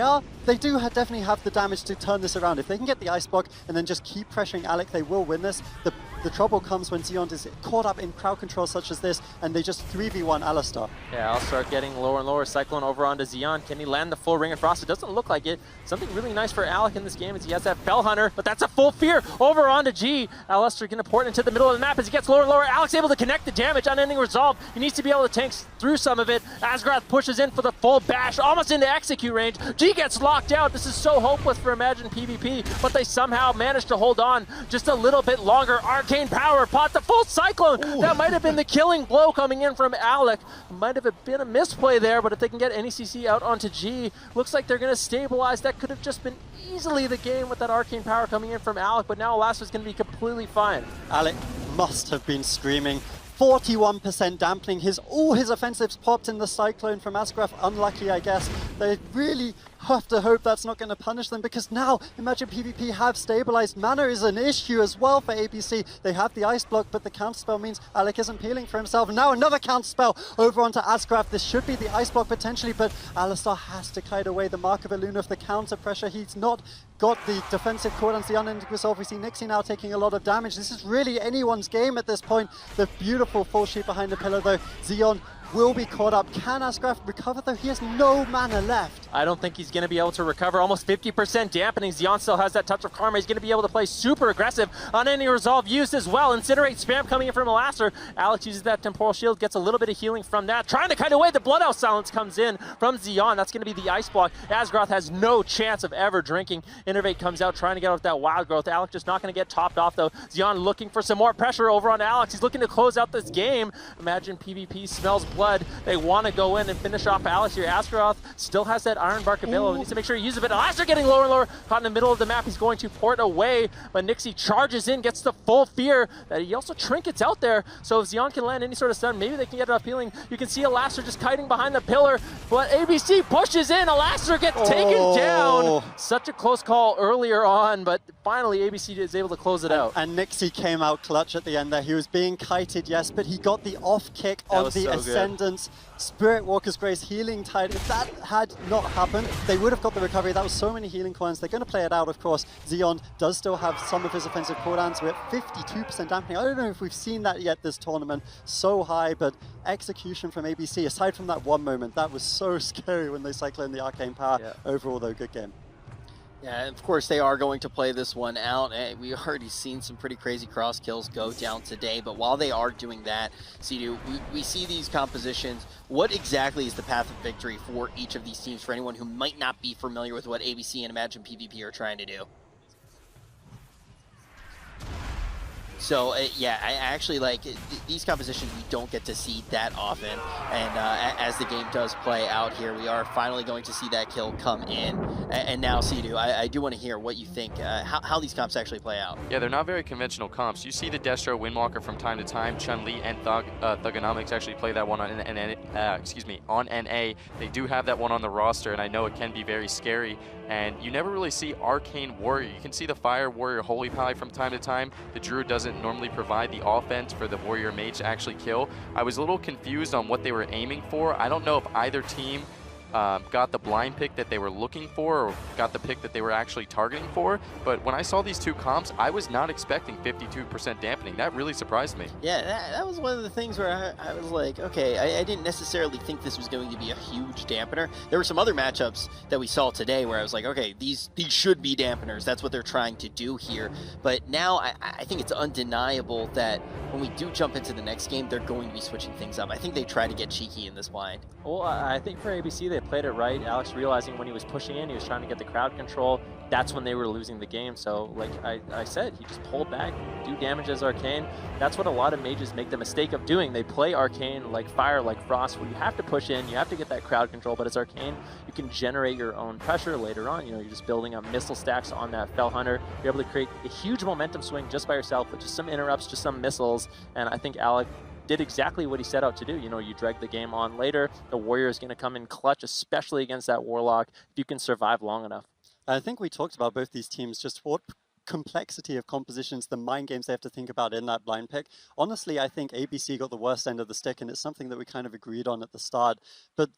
do definitely have the damage to turn this around. If they can get the Ice Block and then just keep pressuring Alec, they will win this. The The trouble comes when Xeon is caught up in crowd control such as this, and they just 3v1 Alistar. Yeah, I'll start getting lower and lower. Cyclone over onto Xeon. Can he land the full Ring of Frost? It doesn't look like it. Something really nice for Alec in this game is he has that Fell Hunter, but that's a full fear over onto G. Alistar going to port into the middle of the map as he gets lower and lower. Alec's able to connect the damage, unending resolve. He needs to be able to tank through some of it. Asgrath pushes in for the full bash, almost into execute range. G gets locked out. This is so hopeless for Imagine PvP, but they somehow managed to hold on just a little bit longer. Arcane Power, pot the full Cyclone. Ooh. That might have been the killing blow coming in from Alec. Might have been a misplay there, but if they can get any CC out onto G, looks like they're going to stabilize. That could have just been easily the game with that Arcane Power coming in from Alec, but now Elasta's going to be completely fine. Alec must have been screaming. 41% dampening. All his offensives popped in the Cyclone from Asgrath. Unlucky, I guess. They really have to hope that's not going to punish them, because now Imagine PvP have stabilized. Mana is an issue as well for ABC. They have the Ice Block, but the counterspell means Alec isn't peeling for himself. Now another counterspell over onto Asgrath. This should be the Ice Block potentially, but Alistar has to kite away the Mark of Eluna of the counter pressure. He's not got the defensive cordons, the unending resolve. We see Nixie now taking a lot of damage. This is really anyone's game at this point. The beautiful full sheet behind the pillar though. Xeon will be caught up. Can Asgrath recover though? He has no mana left. I don't think he's going to be able to recover. Almost 50% dampening. Xeon still has that touch of karma. He's going to be able to play super aggressive. Unending resolve used as well. Incinerate spam coming in from Elaster. Alex uses that temporal shield, gets a little bit of healing from that. Trying to kite away. The Bloodhouse Silence comes in from Xeon. That's going to be the Ice Block. Asgrath has no chance of ever drinking. Innervate comes out trying to get out that Wild Growth. Alex just not going to get topped off though. Xeon looking for some more pressure over on Alex. He's looking to close out this game. Imagine PvP smells blood. They want to go in and finish off Alex here. Asgrath still has that Iron Bark available. He needs to make sure he uses it. Elaster getting lower and lower. Caught in the middle of the map. He's going to port away, but Nixie charges in, gets the full fear. That he also trinkets out there. So if Xeon can land any sort of stun, maybe they can get enough healing. You can see Elaster just kiting behind the pillar, but ABC pushes in. Elaster gets taken down. Such a close call earlier on, but finally ABC is able to close it out. And Nixie came out clutch at the end there. He was being kited, yes, but he got the off kick on the Ascendance. Spirit Walker's Grace healing tide. If that had not happened, they would have got the recovery. That was so many healing coins. They're going to play it out, of course. Xeon does still have some of his offensive cooldowns. We're at 52% dampening. I don't know if we've seen that yet this tournament. So high, but execution from ABC, aside from that one moment, that was so scary when they cycle in the Arcane Power. Yeah. Overall, though, good game. Yeah, of course they are going to play this one out. We already seen some pretty crazy cross kills go down today, but while they are doing that, Sidu, we see these compositions. What exactly is the path of victory for each of these teams for anyone who might not be familiar with what ABC and Imagine PvP are trying to do? So yeah, I actually like these compositions we don't get to see that often, and as the game does play out here, we are finally going to see that kill come in. And now, Sidu, I do want to hear what you think, how these comps actually play out. Yeah, they're not very conventional comps. You see the Destro Windwalker from time to time. Chun-Li and Thugonomics actually play that one on on NA. They do have that one on the roster, and I know it can be very scary. And you never really see Arcane Warrior. You can see the Fire Warrior Holy Pally from time to time. The Druid doesn't normally provide the offense for the Warrior Mage to actually kill. I was a little confused on what they were aiming for. I don't know if either team got the blind pick that they were looking for or got the pick that they were actually targeting for. But when I saw these two comps, I was not expecting 52% dampening. That really surprised me. Yeah, that was one of the things where I was like, okay, I didn't necessarily think this was going to be a huge dampener. There were some other matchups that we saw today where I was like, okay, these should be dampeners. That's what they're trying to do here. But now I think it's undeniable that when we do jump into the next game, they're going to be switching things up. I think they try to get cheeky in this blind. Well, I think for ABC, they played it right. Alex realizing when he was pushing in, he was trying to get the crowd control. That's when they were losing the game. So like I said, he just pulled back, do damage as Arcane. That's what a lot of mages make the mistake of doing. They play Arcane like Fire, like Frost, where you have to push in, you have to get that crowd control, but as Arcane, you can generate your own pressure later on. You know, you're just building up missile stacks on that Fell Hunter. You're able to create a huge momentum swing just by yourself with just some interrupts, just some missiles. And I think Alec did exactly what he set out to do. You know, you drag the game on later. The Warrior is going to come in clutch, especially against that Warlock, if you can survive long enough. I think we talked about both these teams, just what complexity of compositions, the mind games they have to think about in that blind pick. Honestly, I think ABC got the worst end of the stick, and it's something that we kind of agreed on at the start. But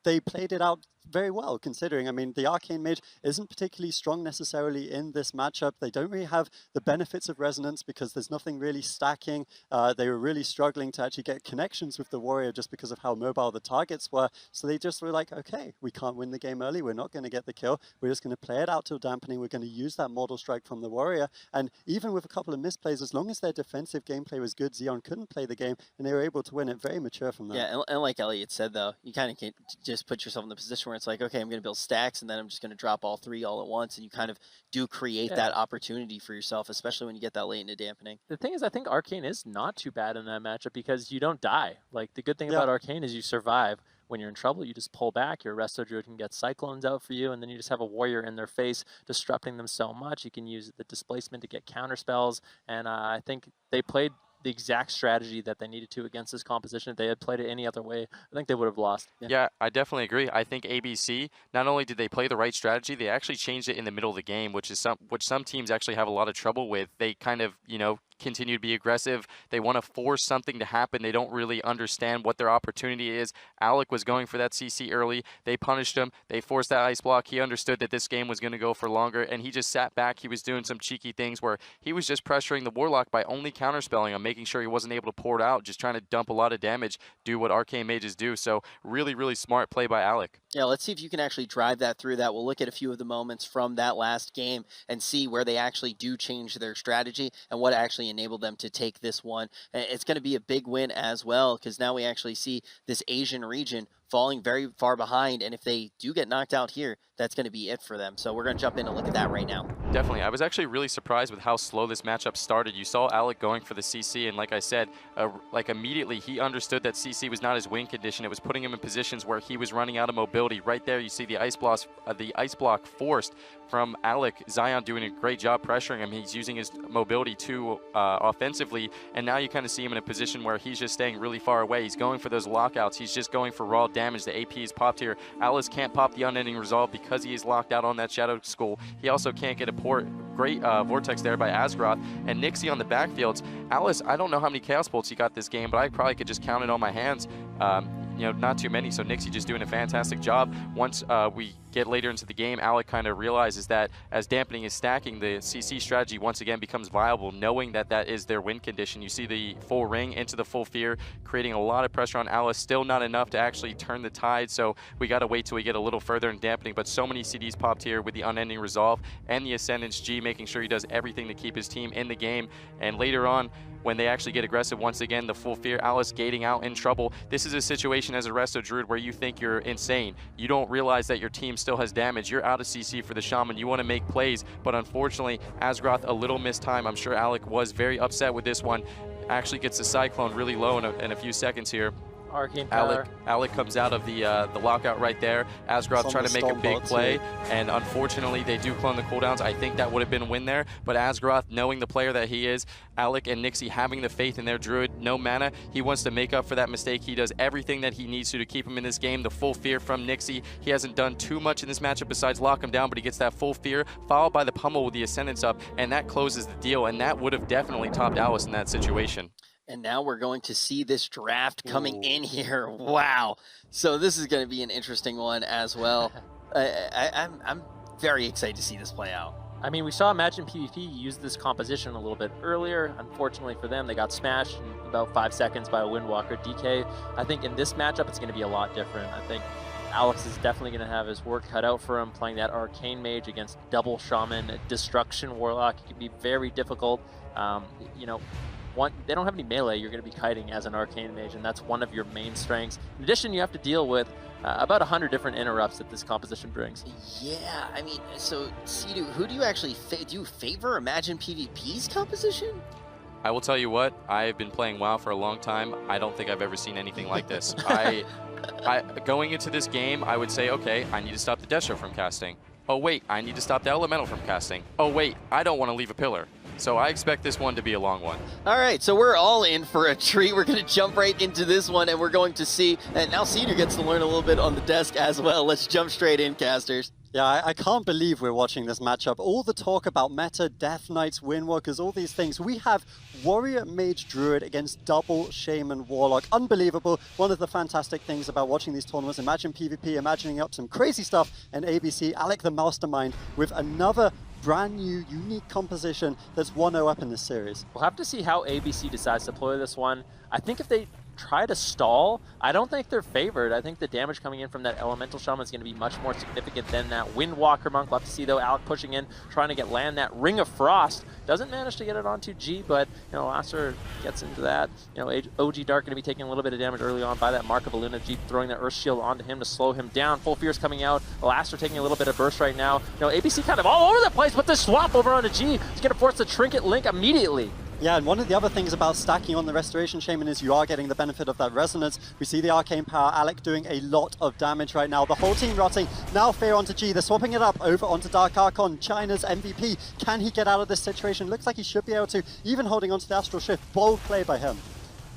they played it out very well, considering, I mean, the Arcane Mage isn't particularly strong necessarily in this matchup. They don't really have the benefits of Resonance because there's nothing really stacking. They were really struggling to actually get connections with the Warrior just because of how mobile the targets were. So they just were like, okay, we can't win the game early. We're not going to get the kill. We're just going to play it out till dampening. We're going to use that Mortal Strike from the Warrior. And even with a couple of misplays, as long as their defensive gameplay was good, Xeon couldn't play the game and they were able to win it. Very mature from that. Yeah, and like Elliot said, though, you kind of can't just put yourself in the position where it's like, okay, I'm going to build stacks and then I'm just going to drop all three all at once. And you kind of do create that opportunity for yourself, especially when you get that late into dampening. The thing is, I think Arcane is not too bad in that matchup because you don't die. Like, the good thing about Arcane is you survive. When you're in trouble, you just pull back. Your Resto Druid can get Cyclones out for you, and then you just have a Warrior in their face, disrupting them so much. You can use the displacement to get counter spells, and I think they played the exact strategy that they needed to against this composition. If they had played it any other way, I think they would have lost. Yeah, I definitely agree. I think ABC, not only did they play the right strategy, they actually changed it in the middle of the game, which some teams actually have a lot of trouble with. They kind of, continue to be aggressive. They want to force something to happen. They don't really understand what their opportunity is. Alec was going for that CC early. They punished him. They forced that ice block. He understood that this game was going to go for longer, and he just sat back. He was doing some cheeky things where he was just pressuring the Warlock by only counterspelling him, making sure he wasn't able to pour it out, just trying to dump a lot of damage, do what Arcane Mages do. So really, really smart play by Alec. Yeah, let's see if you can actually drive that through that. We'll look at a few of the moments from that last game and see where they actually do change their strategy and what actually enabled them to take this one. And it's going to be a big win as well, because now we actually see this Asian region falling very far behind, and if they do get knocked out here, that's going to be it for them. So we're going to jump in and look at that right now. Definitely. I was actually really surprised with how slow this matchup started. You saw Alec going for the CC, and like I said, immediately he understood that CC was not his win condition. It was putting him in positions where he was running out of mobility. Right there, you see the ice block forced from Alec. Zion doing a great job pressuring him. He's using his mobility too offensively, and now you kind of see him in a position where he's just staying really far away. He's going for those lockouts. He's just going for raw damage. The AP is popped here. Alice can't pop the Unending Resolve because he is locked out on that Shadow Skull. He also can't get a great Vortex there by Asgroth. And Nixie on the backfields. Alice, I don't know how many Chaos Bolts he got this game, but I probably could just count it on my hands. Not too many, so Nixie just doing a fantastic job. Once we get later into the game, Alec kind of realizes that as dampening is stacking, the CC strategy once again becomes viable, knowing that that is their win condition. You see the full ring into the full fear, creating a lot of pressure on Alice. Still not enough to actually turn the tide, so we got to wait till we get a little further in dampening, but so many CDs popped here with the Unending Resolve and the Ascendance G, making sure he does everything to keep his team in the game. And later on, when they actually get aggressive, once again, the full fear, Alice gating out in trouble. This is a situation as a Resto Druid where you think you're insane. You don't realize that your team still has damage. You're out of CC for the Shaman. You want to make plays, but unfortunately, Asgroth, a little missed time. I'm sure Alec was very upset with this one. Actually gets the Cyclone really low in a few seconds here. Arcane power. Alec comes out of the lockout right there. Asgroth trying to make a big play, and unfortunately they do clone the cooldowns. I think that would have been a win there, but Asgroth, knowing the player that he is, Alec and Nixie having the faith in their Druid, no mana, he wants to make up for that mistake. He does everything that he needs to keep him in this game. The full fear from Nixie. He hasn't done too much in this matchup besides lock him down, but he gets that full fear, followed by the pummel with the Ascendance up, and that closes the deal, and that would have definitely topped Alice in that situation. And now we're going to see this draft coming in here. Wow. So this is going to be an interesting one as well. I'm very excited to see this play out. I mean, we saw Imagine PvP use this composition a little bit earlier. Unfortunately for them, they got smashed in about 5 seconds by a Windwalker DK. I think in this matchup, it's going to be a lot different. I think Alex is definitely going to have his work cut out for him playing that Arcane Mage against double Shaman, Destruction Warlock. It can be very difficult. They don't have any melee. You're going to be kiting as an Arcane Mage, and that's one of your main strengths. In addition, you have to deal with about 100 different interrupts that this composition brings. Yeah, I mean, so Sidu, who do you actually do you favor Imagine PvP's composition? I will tell you what, I've been playing WoW for a long time. I don't think I've ever seen anything like this. Going into this game, I would say, okay, I need to stop the Destro from casting. Oh wait, I need to stop the Elemental from casting. Oh wait, I don't want to leave a pillar. So I expect this one to be a long one. All right, so we're all in for a treat. We're going to jump right into this one, and we're going to see, and now Cedar gets to learn a little bit on the desk as well. Let's jump straight in, casters. Yeah, I can't believe we're watching this matchup. All the talk about meta, Death Knights, Windwalkers, all these things. We have Warrior Mage Druid against double Shaman Warlock. Unbelievable. One of the fantastic things about watching these tournaments. Imagine PvP, imagining up some crazy stuff, and ABC, Alec the Mastermind, with another brand new, unique composition that's 1-0 up in this series. We'll have to see how ABC decides to play this one. I think if they try to stall, I don't think they're favored. I think the damage coming in from that Elemental Shaman is going to be much more significant than that Windwalker Monk. We'll have to see, though. Alec pushing in, trying to land that Ring of Frost. Doesn't manage to get it onto G, but, you know, Lasser gets into that. You know, OG Dark going to be taking a little bit of damage early on by that Mark of Aluna. G throwing the Earth Shield onto him to slow him down. Full Fear's coming out. Lasser taking a little bit of burst right now. You know, ABC kind of all over the place, but the swap over onto G is going to force the Trinket Link immediately. Yeah, and one of the other things about stacking on the Restoration Shaman is you are getting the benefit of that resonance. We see the Arcane Power, Alec doing a lot of damage right now. The whole team rotting. Now Fear onto G. They're swapping it up over onto Dark Archon, China's MVP. Can he get out of this situation? Looks like he should be able to, even holding onto the Astral Shift. Bold play by him.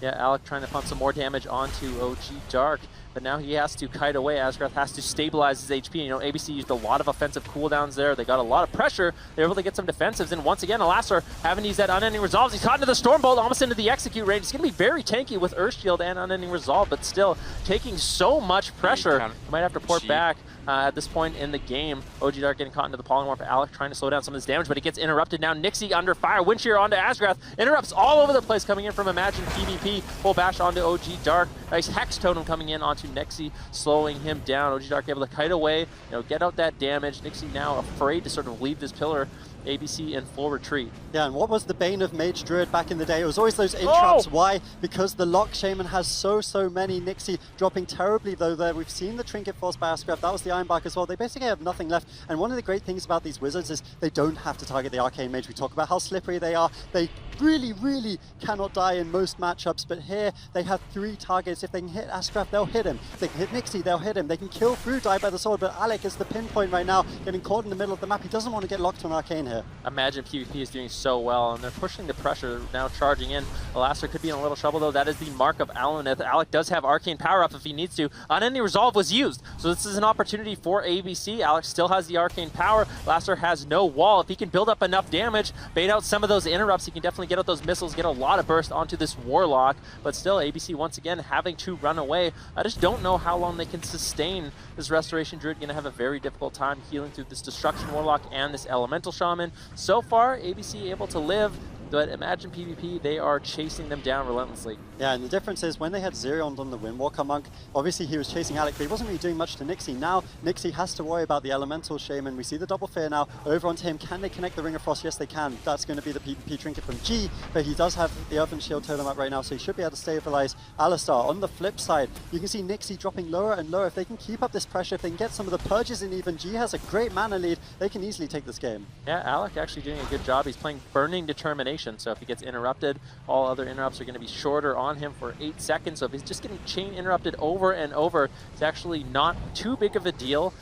Yeah, Alec trying to pump some more damage onto OG Dark, but now he has to kite away. Asgrath has to stabilize his HP. You know, ABC used a lot of offensive cooldowns there. They got a lot of pressure. They're able to get some defensives, and once again, Alastor having to use that Unending Resolve. He's caught into the Stormbolt, almost into the Execute range. It's going to be very tanky with Earthshield and Unending Resolve, but still taking so much pressure. He might have to port back. At this point in the game, OG Dark getting caught into the Polymorph. Alec trying to slow down some of this damage, but it gets interrupted now. Nixie under fire. Wind Shear onto Asgrath. Interrupts all over the place coming in from Imagine PvP. Full bash onto OG Dark. Nice Hex Totem coming in onto Nixie, slowing him down. OG Dark able to kite away, you know, get out that damage. Nixie now afraid to sort of leave this pillar. ABC in full retreat. Yeah, and what was the bane of Mage Druid back in the day? It was always those interrupts. Why? Because the Lock Shaman has so many. Nixie dropping terribly though there. We've seen the Trinket forced by Asgrath. That was the Ironbark as well. They basically have nothing left. And one of the great things about these wizards is they don't have to target the Arcane Mage. We talk about how slippery they are. They really cannot die in most matchups, but here they have 3 targets. If they can hit Asgrath, they'll hit him. If they can hit Nixie, they'll hit him. They can kill through, die by the sword, but Alec is the pinpoint right now, getting caught in the middle of the map. He doesn't want to get locked on Arcane here. Imagine PvP is doing so well, and they're pushing the pressure, now charging in. Alastor could be in a little trouble, though. That is the Mark of Alunith. Alec does have Arcane Power up if he needs to. Unending Resolve was used, so this is an opportunity for ABC. Alec still has the Arcane Power. Alastor has no wall. If he can build up enough damage, bait out some of those interrupts, he can definitely get out those missiles, get a lot of burst onto this Warlock, but still ABC once again having to run away. I just don't know how long they can sustain this Restoration Druid. Going to have a very difficult time healing through this Destruction Warlock and this Elemental Shaman. So far, ABC able to live, but Imagine PvP, they are chasing them down relentlessly. Yeah, and the difference is when they had Zerion on the Windwalker Monk, obviously he was chasing Alec, but he wasn't really doing much to Nixie. Now, Nixie has to worry about the Elemental Shaman. We see the Double Fear now over onto him. Can they connect the Ring of Frost? Yes, they can. That's going to be the PvP trinket from G, but he does have the Earth and Shield Totem up right now, so he should be able to stabilize Alistar. On the flip side, you can see Nixie dropping lower and lower. If they can keep up this pressure, if they can get some of the purges in even, G has a great mana lead. They can easily take this game. Yeah, Alec actually doing a good job. He's playing Burning Determination, so if he gets interrupted, all other interrupts are going to be shorter on him for 8 seconds. So if he's just getting chain interrupted over and over, it's actually not too big of a deal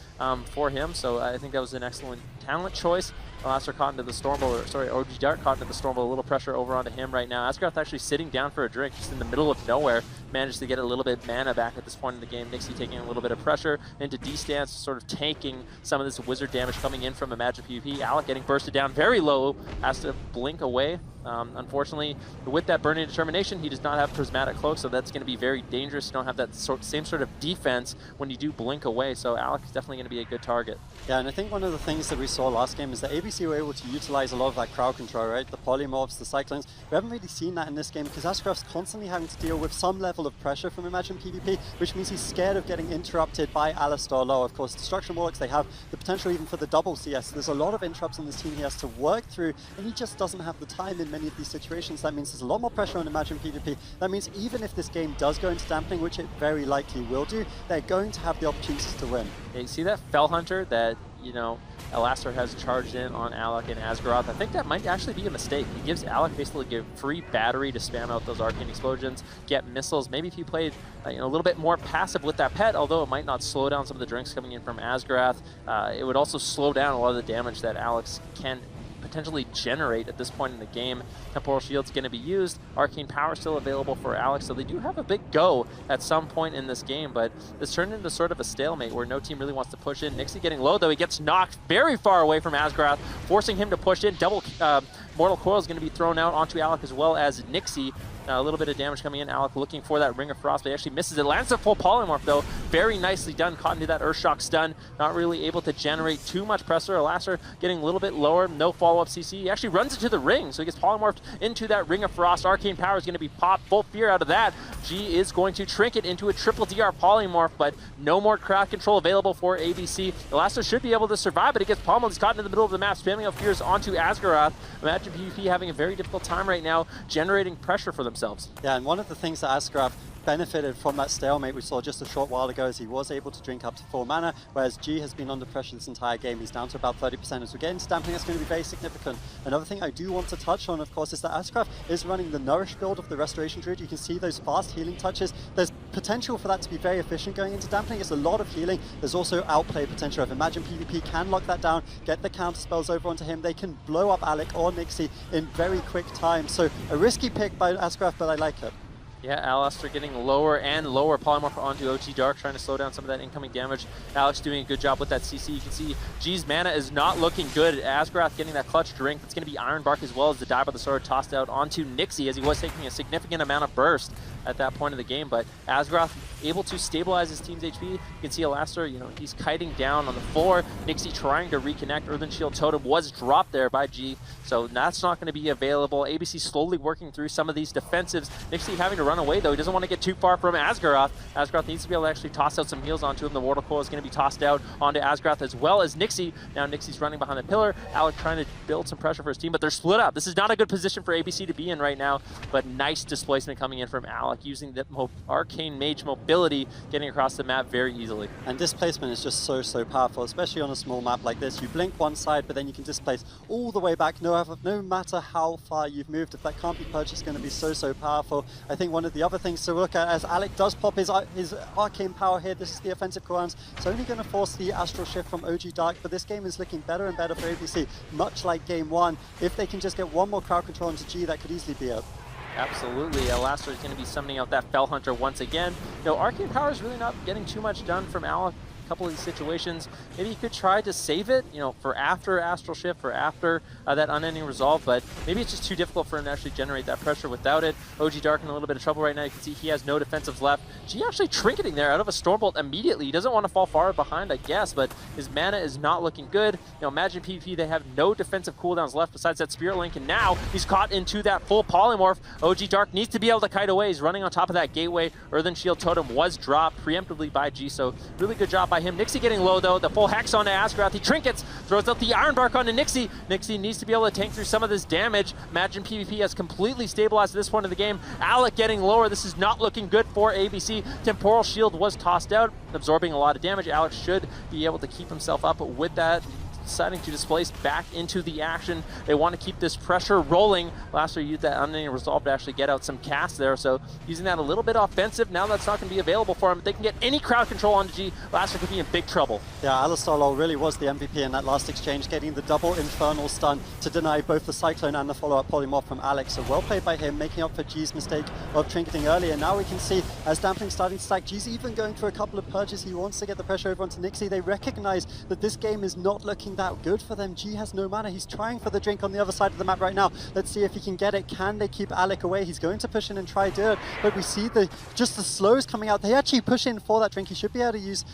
for him. So I think that was an excellent talent choice. Alastor caught into the Stormbolt, sorry, OG Dark caught into the Stormbolt, a little pressure over onto him right now. Asgrath actually sitting down for a drink, just in the middle of nowhere, managed to get a little bit mana back at this point in the game. Nixie taking a little bit of pressure into D-stance, sort of tanking some of this wizard damage coming in from Imagine PvP. Alec getting bursted down very low, has to blink away. Unfortunately, with that Burning Determination, he does not have Prismatic Cloak, so that's going to be very dangerous. You don't have that same sort of defense when you do blink away, so Alec is definitely going to be a good target. Yeah, and I think one of the things that we saw last game is that ABC were able to utilize a lot of that crowd control, right? The polymorphs, the cyclones. We haven't really seen that in this game because Asgrath's constantly having to deal with some level of pressure from Imagine PvP, which means he's scared of getting interrupted by Alistar low. Of course, Destruction Warlocks, they have the potential even for the double CS. There's a lot of interrupts on this team he has to work through, and he just doesn't have the time in many of these situations. That means there's a lot more pressure on Imagine PvP. That means even if this game does go into dampening, which it very likely will do, they're going to have the opportunities to win. Yeah, you see that Fell Hunter that, you know, Alastor has charged in on Alec and Asgaroth. I think that might actually be a mistake. He gives Alec basically a free battery to spam out those arcane explosions, get missiles. Maybe if he played you know, a little bit more passive with that pet, although it might not slow down some of the drinks coming in from Asgaroth, it would also slow down a lot of the damage that Alex can potentially generate at this point in the game. Temporal Shield's going to be used. Arcane Power still available for Alex, so they do have a big go at some point in this game, but this turned into sort of a stalemate where no team really wants to push in. Nixie getting low, though. He gets knocked very far away from Asgrath, forcing him to push in. Double Mortal Coil is going to be thrown out onto Alec as well as Nixie. A little bit of damage coming in. Alec looking for that Ring of Frost, but he actually misses it. Lands a full Polymorph, though. Very nicely done. Caught into that Earthshock stun. Not really able to generate too much pressure. Alastor getting a little bit lower. No follow-up CC. He actually runs into the ring, so he gets Polymorphed into that Ring of Frost. Arcane Power is going to be popped. Full Fear out of that. G is going to trinket into a triple DR Polymorph, but no more crowd control available for ABC. Alastor should be able to survive, but he gets pummeled. He's caught in the middle of the map, spamming out Fears onto Asgaroth. Imagine PvP having a very difficult time right now generating pressure for themselves. Yeah, and one of the things that Asgrath benefited from that stalemate we saw just a short while ago is he was able to drink up to 4 mana, whereas G has been under pressure this entire game. He's down to about 30%. As we get into Stamping, that's going to be very significant. Another thing I do want to touch on, of course, is that Asgrath is running the Nourish build of the Restoration Druid. You can see those fast healing touches. There's potential for that to be very efficient going into Dampening. It's a lot of healing. There's also outplay potential. If Imagine PvP can lock that down, get the counter spells over onto him, they can blow up Alec or Nixie in very quick time. So a risky pick by Asgrath, but I like it. Yeah, Alastor getting lower and lower. Polymorph onto OG Dark, trying to slow down some of that incoming damage. Alex doing a good job with that CC. You can see G's mana is not looking good. Asgrath getting that clutch drink. It's going to be Iron Bark as well as the Dive by the Sword tossed out onto Nixie as he was taking a significant amount of burst at that point of the game. But Asgrath able to stabilize his team's HP. You can see Alastor, he's kiting down on the floor. Nixie trying to reconnect. Earthen Shield Totem was dropped there by G, so that's not going to be available. ABC slowly working through some of these defensives. Nixie having to run away, though. He doesn't want to get too far from Asgaroth. Asgaroth needs to be able to actually toss out some heals onto him. The Mortal Coil is going to be tossed out onto Asgaroth as well as Nixie. Now Nixie's running behind the pillar. Alec trying to build some pressure for his team, but they're split up. This is not a good position for ABC to be in right now, but nice displacement coming in from Alec, using the Arcane Mage mobility, getting across the map very easily. And displacement is just so powerful, especially on a small map like this. You blink one side, but then you can displace all the way back, no matter how far you've moved. If that can't be purchased, it's going to be so powerful. I think one of the other things to look at, as Alec does pop his Arcane Power here, this is the offensive grounds. It's only going to force the Astral Shift from OG Dark, but this game is looking better and better for ABC, much like game one. If they can just get one more crowd control into G, that could easily be it. Absolutely. Alastor is going to be summoning out that Fell Hunter once again. Arcane Power is really not getting too much done from Alec. Couple of these situations, maybe you could try to save it, for after Astral Shift, for after that Unending Resolve, but maybe it's just too difficult for him to actually generate that pressure without it. OG Dark in a little bit of trouble right now. You can see he has no defensives left. G actually trinketing there out of a Stormbolt immediately. He doesn't want to fall far behind, I guess, but his mana is not looking good. Imagine PvP, they have no defensive cooldowns left besides that Spirit Link, and now he's caught into that full Polymorph. OG Dark needs to be able to kite away. He's running on top of that gateway. Earthen Shield Totem was dropped preemptively by G, so really good job by him. Nixie getting low, though. The full Hex onto Asgrath. He trinkets, throws out the Iron Bark onto Nixie. Nixie needs to be able to tank through some of this damage. Imagine PvP has completely stabilized at this point of the game. Alec getting lower. This is not looking good for ABC. Temporal Shield was tossed out, absorbing a lot of damage. Alec should be able to keep himself up with that. Deciding to displace back into the action. They want to keep this pressure rolling. Last year used that Unending Resolve to actually get out some cast there, so using that a little bit offensive. Now that's not going to be available for him. If they can get any crowd control onto G, Last year could be in big trouble. Yeah, Alistar really was the MVP in that last exchange, getting the double Infernal stun to deny both the Cyclone and the follow-up Polymorph from Alex. So well played by him, making up for G's mistake of trinketing earlier. Now we can see as Dampening starting to stack, G's even going for a couple of purges. He wants to get the pressure over onto Nixie. They recognize that this game is not looking that good for them. G has no mana. He's trying for the drink on the other side of the map right now. Let's see if he can get it. Can they keep Alec away? He's going to push in and try to do it, but we see just the slows coming out. They actually push in for that drink. He should be able to use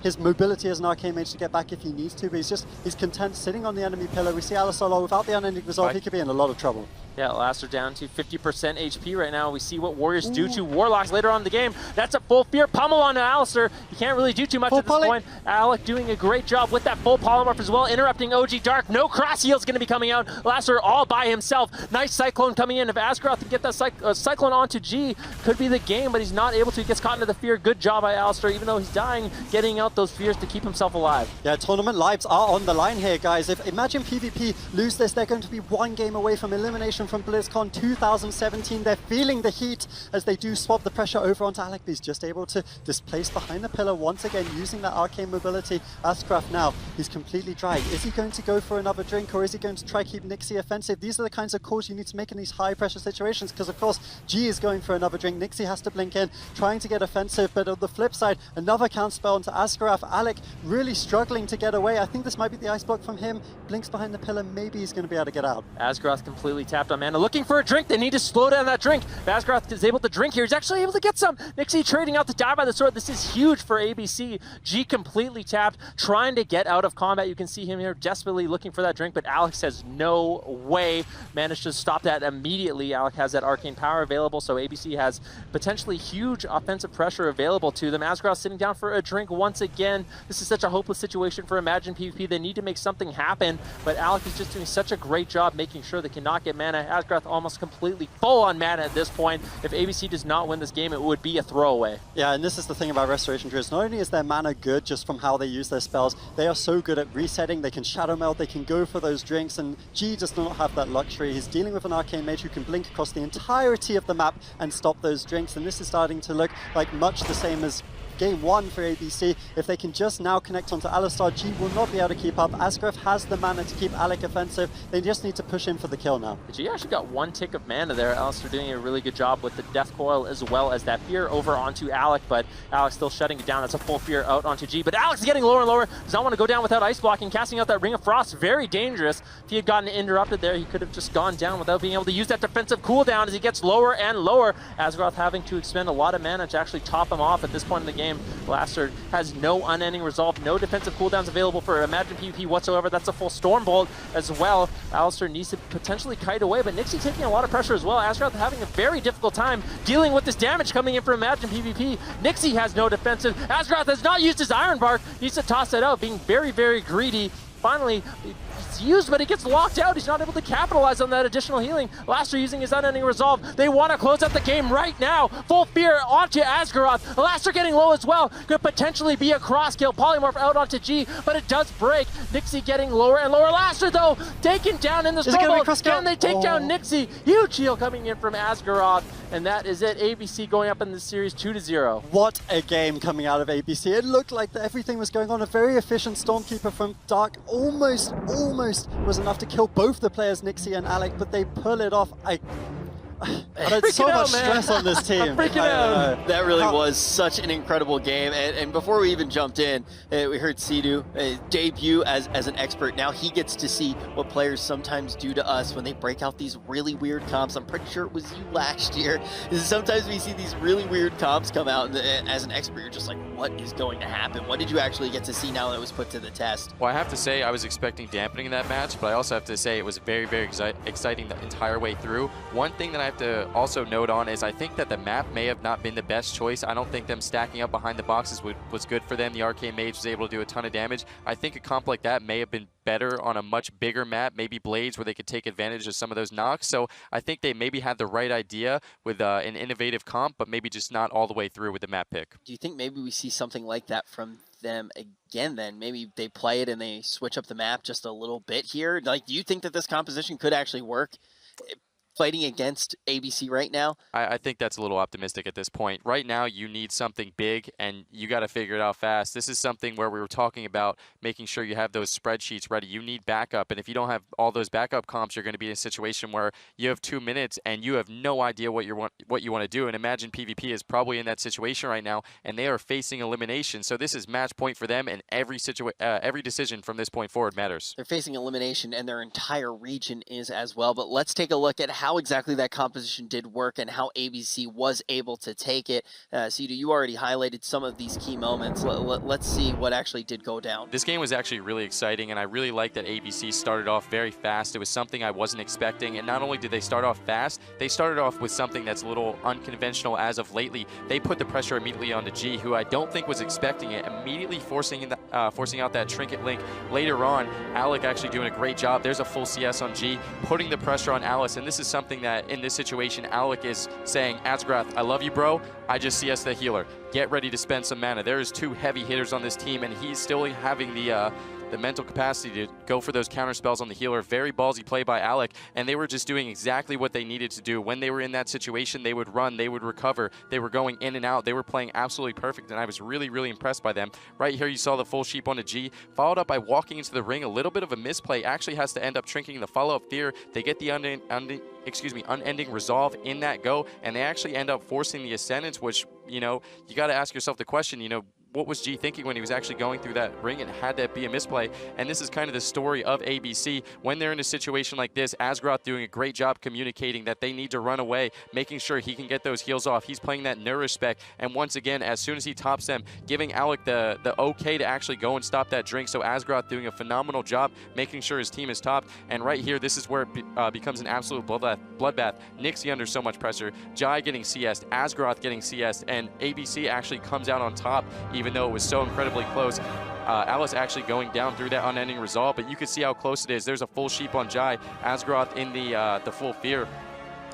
his mobility as an Arcane Mage to get back if he needs to, but he's content sitting on the enemy pillar. We see Alistar without the Unending Resolve. He could be in a lot of trouble. Yeah, Alastor down to 50% HP right now. We see what Warriors do to Warlocks later on in the game. That's a full Fear pummel on Alastor. You can't really do too much at this point. Alec doing a great job with that full Polymorph as well, interrupting OG Dark. No cross heal's going to be coming out. Alastor all by himself. Nice Cyclone coming in. If Asgaroth can get that Cyclone onto G, could be the game, but he's not able to. He gets caught into the Fear. Good job by Alastor, even though he's dying, getting out those Fears to keep himself alive. Yeah, tournament lives are on the line here, guys. If Imagine PvP lose this, they're going to be one game away from elimination from BlizzCon 2017. They're feeling the heat as they do swap the pressure over onto Alec. He's just able to displace behind the pillar once again using that arcane mobility. Asgrath now, he's completely dry. Is he going to go for another drink, or is he going to try keep Nixie offensive? These are the kinds of calls you need to make in these high pressure situations, because of course G is going for another drink. Nixie has to blink in, trying to get offensive, but on the flip side, another counterspell onto Askarov. Alec really struggling to get away. I think this might be the ice block from him. Blinks behind the pillar, maybe he's going to be able to get out. Asgaroth completely tapped on mana, looking for a drink. They need to slow down that drink. If Asgaroth is able to drink here, he's actually able to get some. Nixie trading out to die by the sword. This is huge for ABC. G completely tapped, trying to get out of combat. You can see him here desperately looking for that drink, but Alex has no way. Managed to stop that immediately. Alec has that arcane power available, so ABC has potentially huge offensive pressure available to them. Asgaroth sitting down for a drink once again. This is such a hopeless situation for Imagine PvP. They need to make something happen, but Alec is just doing such a great job making sure they cannot get mana. Asgaroth almost completely full on mana at this point. If ABC does not win this game, it would be a throwaway. Yeah, and this is the thing about Restoration Druids. Not only is their mana good just from how they use their spells, they are so good at resetting. They can Shadow Meld, they can go for those drinks, and G does not have that luxury. He's dealing with an Arcane Mage who can blink across the entirety of the map and stop those drinks, and this is starting to look like much the same as Game 1 for ABC. If they can just now connect onto Alistar, G will not be able to keep up. Askarov has the mana to keep Alec offensive. They just need to push in for the kill now. G actually got one tick of mana there. Alistair doing a really good job with the Death Coil as well as that Fear over onto Alec, but Alex still shutting it down. That's a full Fear out onto G, but Alex is getting lower and lower. Does not want to go down without ice blocking, casting out that Ring of Frost. Very dangerous. If he had gotten interrupted there, he could have just gone down without being able to use that defensive cooldown as he gets lower and lower. Asgaroth having to expend a lot of mana to actually top him off at this point in the game. Blaster has no unending resolve, no defensive cooldowns available for Imagine PvP whatsoever. That's a full Stormbolt as well. Alistair needs to potentially kite away, but Nixie taking a lot of pressure as well. Asgaroth having a very difficult time dealing with this damage coming in from Imagine PvP. Nixie has no defensive. Asgaroth has not used his Iron Bark. Needs to toss it out, being very, very greedy. Finally, it's used, but he gets locked out. He's not able to capitalize on that additional healing. Laster using his unending resolve. They want to close out the game right now. Full Fear onto Asgaroth. Laster getting low as well. Could potentially be a cross kill. Polymorph out onto G, but it does break. Nixie getting lower and lower. Laster, though, taken down in the struggle. Can they take down Nixie? Huge heal coming in from Asgaroth, and that is it. ABC going up in the series 2-0. What a game coming out of ABC. It looked like everything was going on. A very efficient Stormkeeper from Dark almost was enough to kill both the players, Nixie and Alec, but they pull it off. There's so much stress on this team. That really was such an incredible game. And before we even jumped in, we heard Sidhu debut as an expert. Now he gets to see what players sometimes do to us when they break out these really weird comps. I'm pretty sure it was you last year. Sometimes we see these really weird comps come out, and as an expert, you're just like, what is going to happen? What did you actually get to see now that it was put to the test? Well, I have to say I was expecting dampening in that match, but I also have to say it was very, very exciting the entire way through. One thing that I have to also note on is I think that the map may have not been the best choice. I don't think them stacking up behind the boxes was good for them. The Arcane Mage was able to do a ton of damage. I think a comp like that may have been better on a much bigger map, maybe Blades, where they could take advantage of some of those knocks. So I think they maybe had the right idea with an innovative comp, but maybe just not all the way through with the map pick. Do you think maybe we see something like that from them again then? Maybe they play it and they switch up the map just a little bit here? Like, do you think that this composition could actually work fighting against ABC right now? I think that's a little optimistic at this point. Right now, you need something big, and you got to figure it out fast. This is something where we were talking about making sure you have those spreadsheets ready. You need backup, and if you don't have all those backup comps, you're going to be in a situation where you have 2 minutes and you have no idea what you want to do. And Imagine PvP is probably in that situation right now, and they are facing elimination. So this is match point for them, and every decision from this point forward matters. They're facing elimination, and their entire region is as well. But let's take a look at how exactly that composition did work and how ABC was able to take it. Sidhu, you already highlighted some of these key moments. Let's see what actually did go down. This game was actually really exciting, and I really like that ABC started off very fast. It was something I wasn't expecting, and not only did they start off fast, they started off with something that's a little unconventional as of lately. They put the pressure immediately onto G, who I don't think was expecting it, immediately forcing out that Trinket link. Later on, Alec actually doing a great job. There's a full CS on G, putting the pressure on Alice, and this is something that in this situation, Alec is saying, Asgaroth, I love you, bro. I just CS the healer. Get ready to spend some mana. There's 2 heavy hitters on this team, and he's still having the the mental capacity to go for those counter spells on the healer. Very ballsy play by Alec, and they were just doing exactly what they needed to do. When they were in that situation, they would run, they would recover, they were going in and out, they were playing absolutely perfect, and I was really, really impressed by them. Right here, you saw the full sheep onto G, followed up by walking into the ring. A little bit of a misplay, actually has to end up trinking the follow-up fear. They get the unending resolve in that go, and they actually end up forcing the Ascendance, which, you know, you got to ask yourself the question, you know, what was G thinking when he was actually going through that ring? And had that be a misplay? And this is kind of the story of ABC. When they're in a situation like this, Asgroth doing a great job communicating that they need to run away, making sure he can get those heals off. He's playing that Nourish spec. And once again, as soon as he tops them, giving Alec the okay to actually go and stop that drink. So Asgroth doing a phenomenal job, making sure his team is topped. And right here, this is where it becomes an absolute bloodbath. Nixie under so much pressure, Jai getting CS'd, Asgroth getting CS'd, and ABC actually comes out on top, even though it was so incredibly close. Alice actually going down through that unending resolve, but you can see how close it is. There's a full sheep on Jai, Asgroth in the full fear,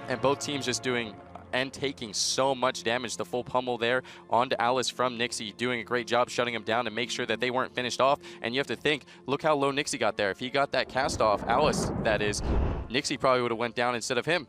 and both teams just doing and taking so much damage. The full pummel there onto Alice from Nixie, doing a great job shutting him down to make sure that they weren't finished off. And you have to think, look how low Nixie got there. If he got that cast off, Alice that is, Nixie probably would have went down instead of him.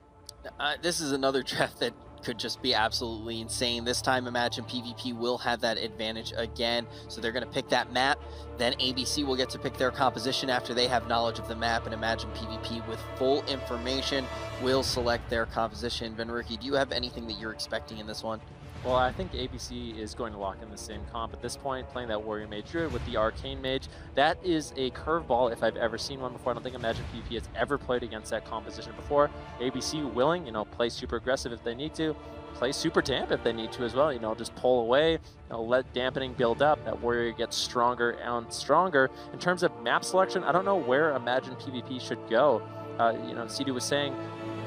This is another draft that could just be absolutely insane. This time, Imagine PvP will have that advantage again, so they're going to pick that map. Then ABC will get to pick their composition after they have knowledge of the map, and Imagine PvP with full information will select their composition. Benruki, do you have anything that you're expecting in this one? Well, I think ABC is going to lock in the same comp at this point, playing that Warrior Mage Druid with the Arcane Mage. That is a curveball if I've ever seen one before. I don't think Imagine PvP has ever played against that composition before. ABC willing, you know, play super aggressive if they need to, play super damp if they need to as well, you know, just pull away, you know, let dampening build up. That Warrior gets stronger and stronger. In terms of map selection, I don't know where Imagine PvP should go. You know, Sidu was saying,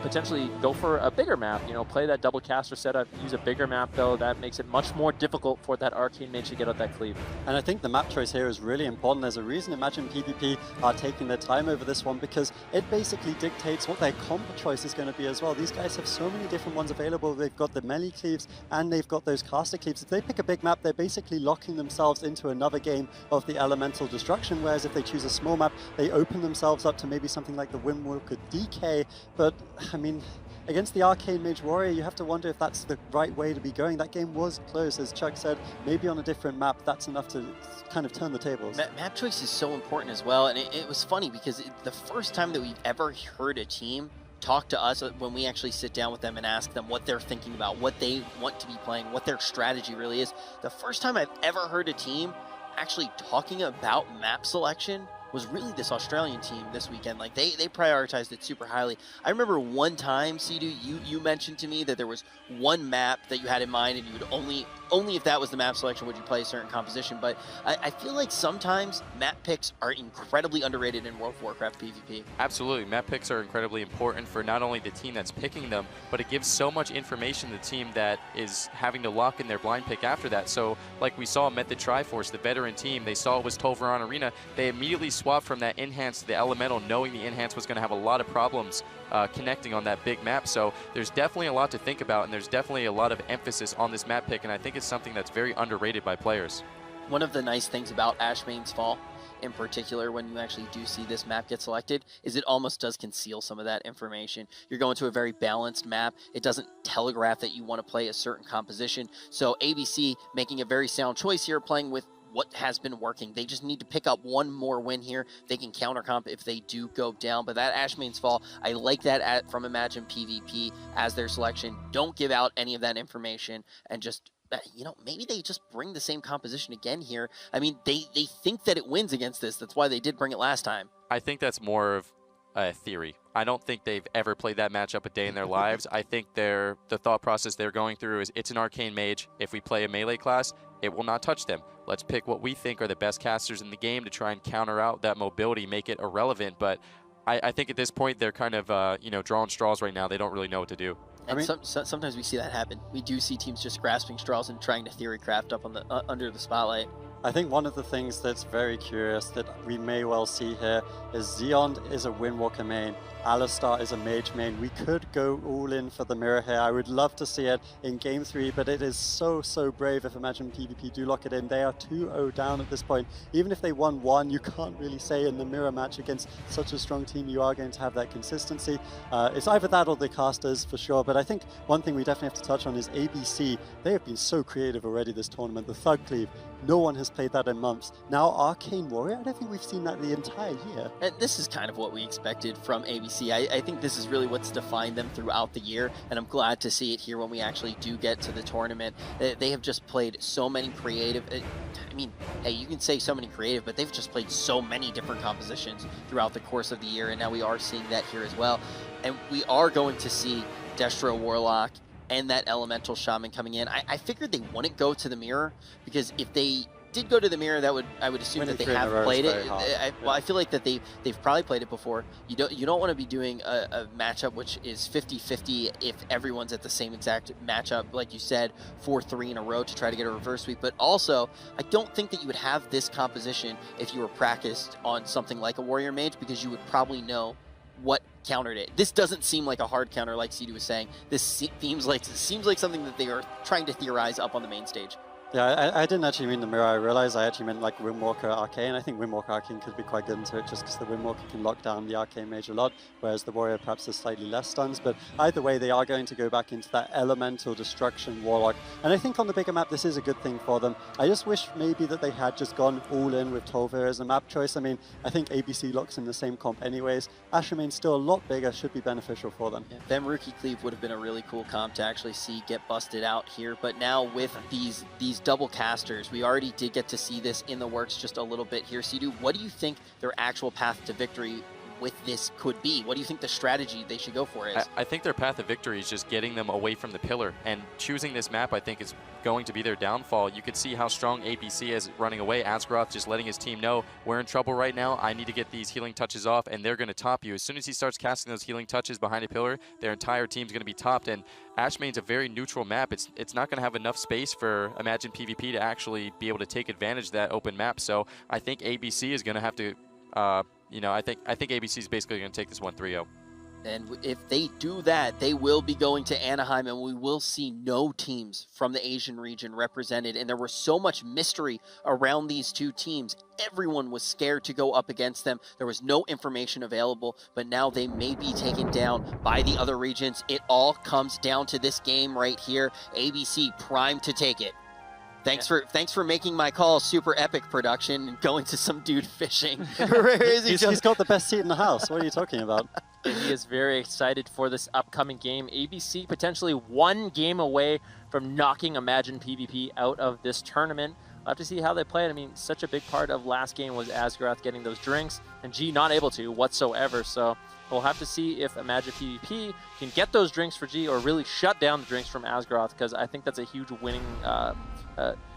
potentially go for a bigger map, you know, play that double caster setup, use a bigger map though. That makes it much more difficult for that Arcane Mage to get out that cleave. And I think the map choice here is really important. There's a reason Imagine PvP are taking their time over this one, because it basically dictates what their comp choice is going to be as well. These guys have so many different ones available. They've got the melee cleaves and they've got those caster cleaves. If they pick a big map, they're basically locking themselves into another game of the elemental destruction, whereas if they choose a small map, they open themselves up to maybe something like the Windwalker DK. But I mean, against the Arcane Mage Warrior, you have to wonder if that's the right way to be going. That game was close, as Chuck said. Maybe on a different map, that's enough to kind of turn the tables. Map choice is so important as well, and it was funny because the first time that we've ever heard a team talk to us, when we actually sit down with them and ask them what they're thinking about, what they want to be playing, what their strategy really is, the first time I've ever heard a team actually talking about map selection was really this Australian team this weekend. Like they prioritized it super highly. I remember one time, Sidu, you mentioned to me that there was one map that you had in mind, and you would only if that was the map selection would you play a certain composition. But I feel like sometimes map picks are incredibly underrated in World of Warcraft PvP. Absolutely, map picks are incredibly important for not only the team that's picking them, but it gives so much information to the team that is having to lock in their blind pick after that. So like we saw Method Triforce, the veteran team, they saw it was Tolvaron Arena, they immediately swapped from that enhance to the elemental, knowing the enhance was going to have a lot of problems connecting on that big map. So there's definitely a lot to think about, and there's definitely a lot of emphasis on this map pick, and I think it's something that's very underrated by players. One of the nice things about Ashbane's Fall, in particular, when you actually do see this map get selected, is it almost does conceal some of that information. You're going to a very balanced map. It doesn't telegraph that you want to play a certain composition. So ABC making a very sound choice here, playing with what has been working. They just need to pick up one more win here. They can counter comp if they do go down. But that Ashbane's Fall, I like that from Imagine PvP as their selection. Don't give out any of that information, and just, you know, maybe they just bring the same composition again here. I mean, they think that it wins against this. That's why they did bring it last time. I think that's more of a theory. I don't think they've ever played that matchup a day in their lives. I think the thought process they're going through is, it's an Arcane Mage. If we play a melee class, it will not touch them. Let's pick what we think are the best casters in the game to try and counter out that mobility, make it irrelevant. But I think at this point, they're kind of, you know, drawing straws right now. They don't really know what to do. And sometimes we see that happen. We do see teams just grasping straws and trying to theory craft up on the under the spotlight. I think one of the things that's very curious that we may well see here is Xeon is a Windwalker main, Alistar is a mage main. We could go all in for the mirror here. I would love to see it in Game 3, but it is so brave if Imagine PvP do lock it in. They are 2-0 down at this point. Even if they won 1, you can't really say in the mirror match against such a strong team you are going to have that consistency. It's either that or the casters for sure, but I think one thing we definitely have to touch on is ABC. They have been so creative already this tournament. The Thug Cleave, no one has played that in months. Now Arcane Warrior, I don't think we've seen that the entire year. And this is kind of what we expected from ABC. I think this is really what's defined them throughout the year, and I'm glad to see it here when we actually do get to the tournament. They have just played so many creative, I mean, hey, you can say so many creative, but they've just played so many different compositions throughout the course of the year, and now we are seeing that here as well. And we are going to see Destro Warlock and that Elemental Shaman coming in. I figured they wouldn't go to the mirror, because if they did go to the mirror, I would assume that they have played it. I feel like that they've probably played it before. You don't want to be doing a matchup which is 50-50 if everyone's at the same exact matchup, like you said, 4-3 in a row to try to get a reverse sweep. But also, I don't think that you would have this composition if you were practiced on something like a Warrior Mage, because you would probably know what countered it. This doesn't seem like a hard counter like CD was saying. This seems like something that they are trying to theorize up on the main stage. Yeah, I didn't actually mean the mirror. I realized I actually meant like Windwalker Arcane. I think Windwalker Arcane could be quite good into it just because the Windwalker can lock down the Arcane Mage a lot, whereas the Warrior perhaps has slightly less stuns. But either way, they are going to go back into that Elemental Destruction Warlock. And I think on the bigger map, this is a good thing for them. I just wish maybe that they had just gone all in with Tolvir as a map choice. I mean, I think ABC locks in the same comp anyways. Ashermane's still a lot bigger, should be beneficial for them. Yeah, them Rookie Cleave would have been a really cool comp to actually see get busted out here. But now with these double casters, we already did get to see this in the works just a little bit here. Sidu, what do you think their actual path to victory with this could be? What do you think the strategy they should go for is? I think their path of victory is just getting them away from the pillar, and choosing this map I think is going to be their downfall. You could see how strong ABC is running away. Asgaroth just letting his team know, we're in trouble right now, I need to get these healing touches off, and they're going to top you. As soon as he starts casting those healing touches behind a pillar, their entire team's going to be topped, and Ashmane's a very neutral map. It's not going to have enough space for Imagine PvP to actually be able to take advantage of that open map, so I think ABC is going to have to you know, I think ABC is basically going to take this one 3-0. And if they do that, they will be going to Anaheim, and we will see no teams from the Asian region represented. And there was so much mystery around these two teams. Everyone was scared to go up against them. There was no information available, but now they may be taken down by the other regions. It all comes down to this game right here. ABC primed to take it. Thanks for making my call super epic production and going to some dude fishing. Where is he? He's got the best seat in the house. What are you talking about? He is very excited for this upcoming game. ABC potentially one game away from knocking Imagine PvP out of this tournament. We'll have to see how they play it. I mean, such a big part of last game was Asgaroth getting those drinks, and G not able to whatsoever. So we'll have to see if Imagine PvP can get those drinks for G or really shut down the drinks from Asgaroth, because I think that's a huge winning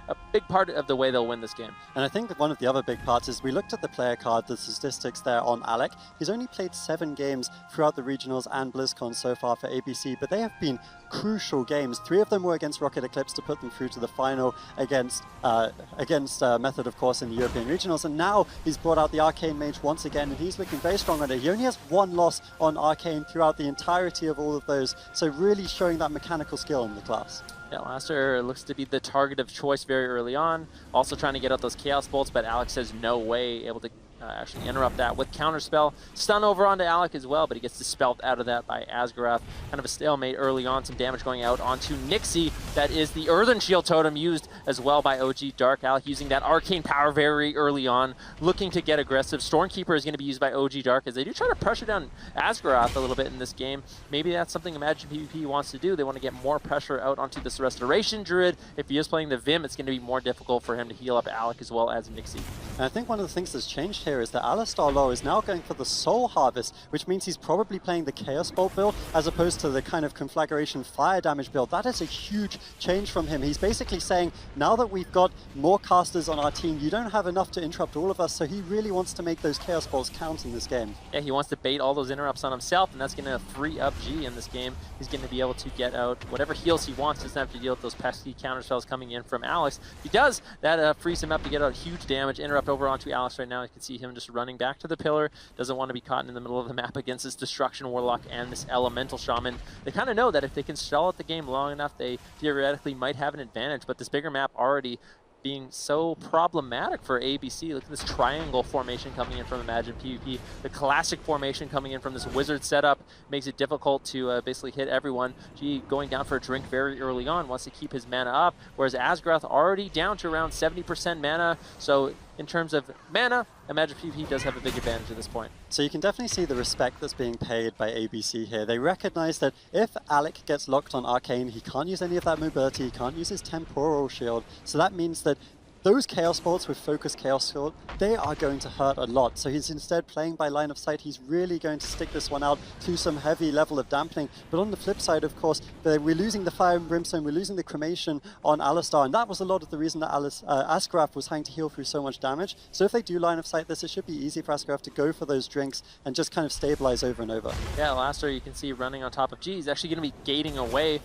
a big part of the way they'll win this game. And I think one of the other big parts is we looked at the player card, the statistics there on Alec. He's only played 7 games throughout the regionals and BlizzCon so far for ABC, but they have been crucial games. 3 of them were against Rocket Eclipse to put them through to the final against Method, of course, in the European regionals. And now he's brought out the Arcane Mage once again, and he's looking very strong on it. He only has 1 loss on Arcane throughout the entirety of all of those, so really showing that mechanical skill in the class. Yeah, Laster looks to be the target of choice very early on. Also trying to get out those Chaos Bolts, but Alex says no way, able to actually interrupt that with Counterspell. Stun over onto Alec as well, but he gets dispelled out of that by Asgaroth. Kind of a stalemate early on, some damage going out onto Nixie. That is the Earthen Shield Totem used as well by OG Dark. Alec using that Arcane Power very early on, looking to get aggressive. Stormkeeper is going to be used by OG Dark as they do try to pressure down Asgaroth a little bit in this game. Maybe that's something Imagine PvP wants to do. They want to get more pressure out onto this Restoration Druid. If he is playing the Vim, it's going to be more difficult for him to heal up Alec as well as Nixie. And I think one of the things that's changed here is that Alistar Low is now going for the Soul Harvest, which means he's probably playing the Chaos Bolt build as opposed to the kind of Conflagration fire damage build. That is a huge change from him. He's basically saying, now that we've got more casters on our team, you don't have enough to interrupt all of us, so he really wants to make those Chaos Bolts count in this game. Yeah, he wants to bait all those interrupts on himself, and that's going to free up G in this game. He's going to be able to get out whatever heals he wants. He doesn't have to deal with those pesky counter spells coming in from Alex. If he does, that frees him up to get out huge damage. Interrupt over onto Alex right now. You can see him just running back to the pillar. Doesn't want to be caught in the middle of the map against this Destruction Warlock and this Elemental Shaman. They kind of know that if they can stall out the game long enough, they theoretically might have an advantage, but this bigger map already being so problematic for ABC. Look at this triangle formation coming in from Imagine PvP. The classic formation coming in from this wizard setup makes it difficult to basically hit everyone. G going down for a drink very early on, wants to keep his mana up, whereas Asgrath already down to around 70% mana. So in terms of mana, Imagine PvP does have a big advantage at this point. So you can definitely see the respect that's being paid by ABC here. They recognize that if Alec gets locked on Arcane, he can't use any of that mobility, he can't use his Temporal Shield. So that means that those Chaos Bolts with Focus Chaos Shield, they are going to hurt a lot. So he's instead playing by line of sight. He's really going to stick this one out to some heavy level of dampening. But on the flip side, of course, we're losing the Fire and Brimstone, we're losing the Cremation on Alistar, and that was a lot of the reason that Asgrath was having to heal through so much damage. So if they do line of sight this, it should be easy for Asgrath to go for those drinks and just kind of stabilize over and over. Yeah, Alistar you can see running on top of G. He's actually going to be gating away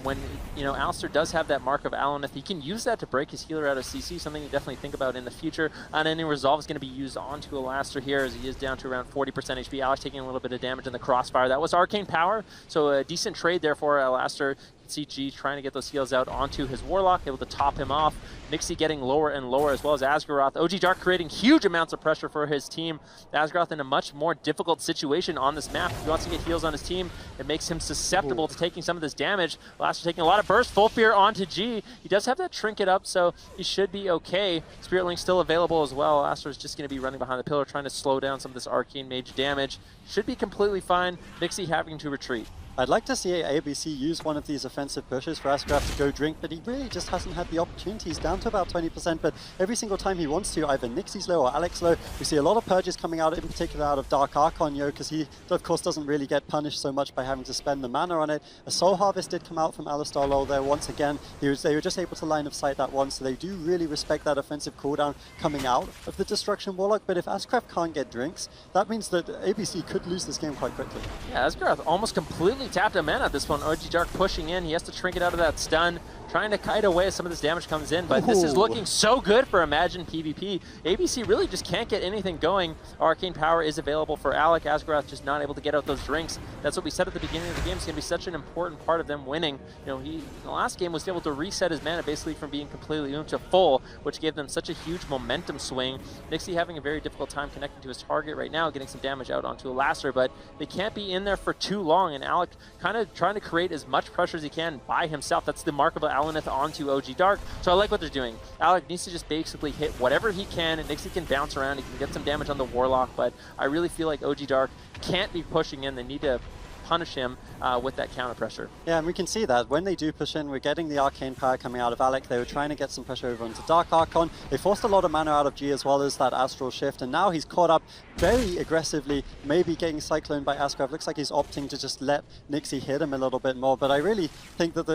when, you know, Alistar does have that mark of Alanith. He can use that to break his healer out of CC, something to definitely think about in the future. And any resolve is going to be used onto Alistar here as he is down to around 40% HP. Alex taking a little bit of damage in the crossfire. That was Arcane Power, so a decent trade there for Alistar. See G trying to get those heals out onto his Warlock, able to top him off. Nixie getting lower and lower, as well as Asgaroth. OG Dark creating huge amounts of pressure for his team. Asgaroth in a much more difficult situation on this map. If he wants to get heals on his team, it makes him susceptible to taking some of this damage. Lastar taking a lot of burst. Full Fear onto G. He does have that trinket up, so he should be okay. Spirit Link still available as well. Lastar is just going to be running behind the pillar, trying to slow down some of this Arcane Mage damage. Should be completely fine. Nixie having to retreat. I'd like to see ABC use one of these offensive pushes for Asgrath to go drink, but he really just hasn't had the opportunity. He's down to about 20%, but every single time he wants to, either Nixie's low or Alex low, we see a lot of purges coming out, in particular out of Dark Archon, because he, of course, doesn't really get punished so much by having to spend the mana on it. A Soul Harvest did come out from Alistar low there once again. They were just able to line of sight that one, so they do really respect that offensive cooldown coming out of the Destruction Warlock, but if Asgrath can't get drinks, that means that ABC could lose this game quite quickly. Yeah, Asgaroth almost completely tapped a mana at this one. OG Dark pushing in. He has to trinket out of that stun, trying to kite away as some of this damage comes in, but this is looking so good for Imagine PvP. ABC really just can't get anything going. Arcane Power is available for Alec. Asgaroth just not able to get out those drinks. That's what we said at the beginning of the game. It's going to be such an important part of them winning. You know, he in the last game was able to reset his mana basically from being completely to full, which gave them such a huge momentum swing. Nixie having a very difficult time connecting to his target right now, getting some damage out onto Lasser, but they can't be in there for too long, and Alec kind of trying to create as much pressure as he can by himself. That's the mark of Alanith onto OG Dark. So I like what they're doing. Alec needs to just basically hit whatever he can, and Nixie can bounce around. He can get some damage on the Warlock, but I really feel like OG Dark can't be pushing in. They need to punish him with that counter pressure. Yeah, and we can see that when they do push in, we're getting the Arcane Power coming out of Alec. They were trying to get some pressure over onto Dark Archon. They forced a lot of mana out of G as well as that Astral Shift, and now he's caught up very aggressively, maybe getting cycloned by Asgrath. Looks like he's opting to just let Nixie hit him a little bit more, but I really think that,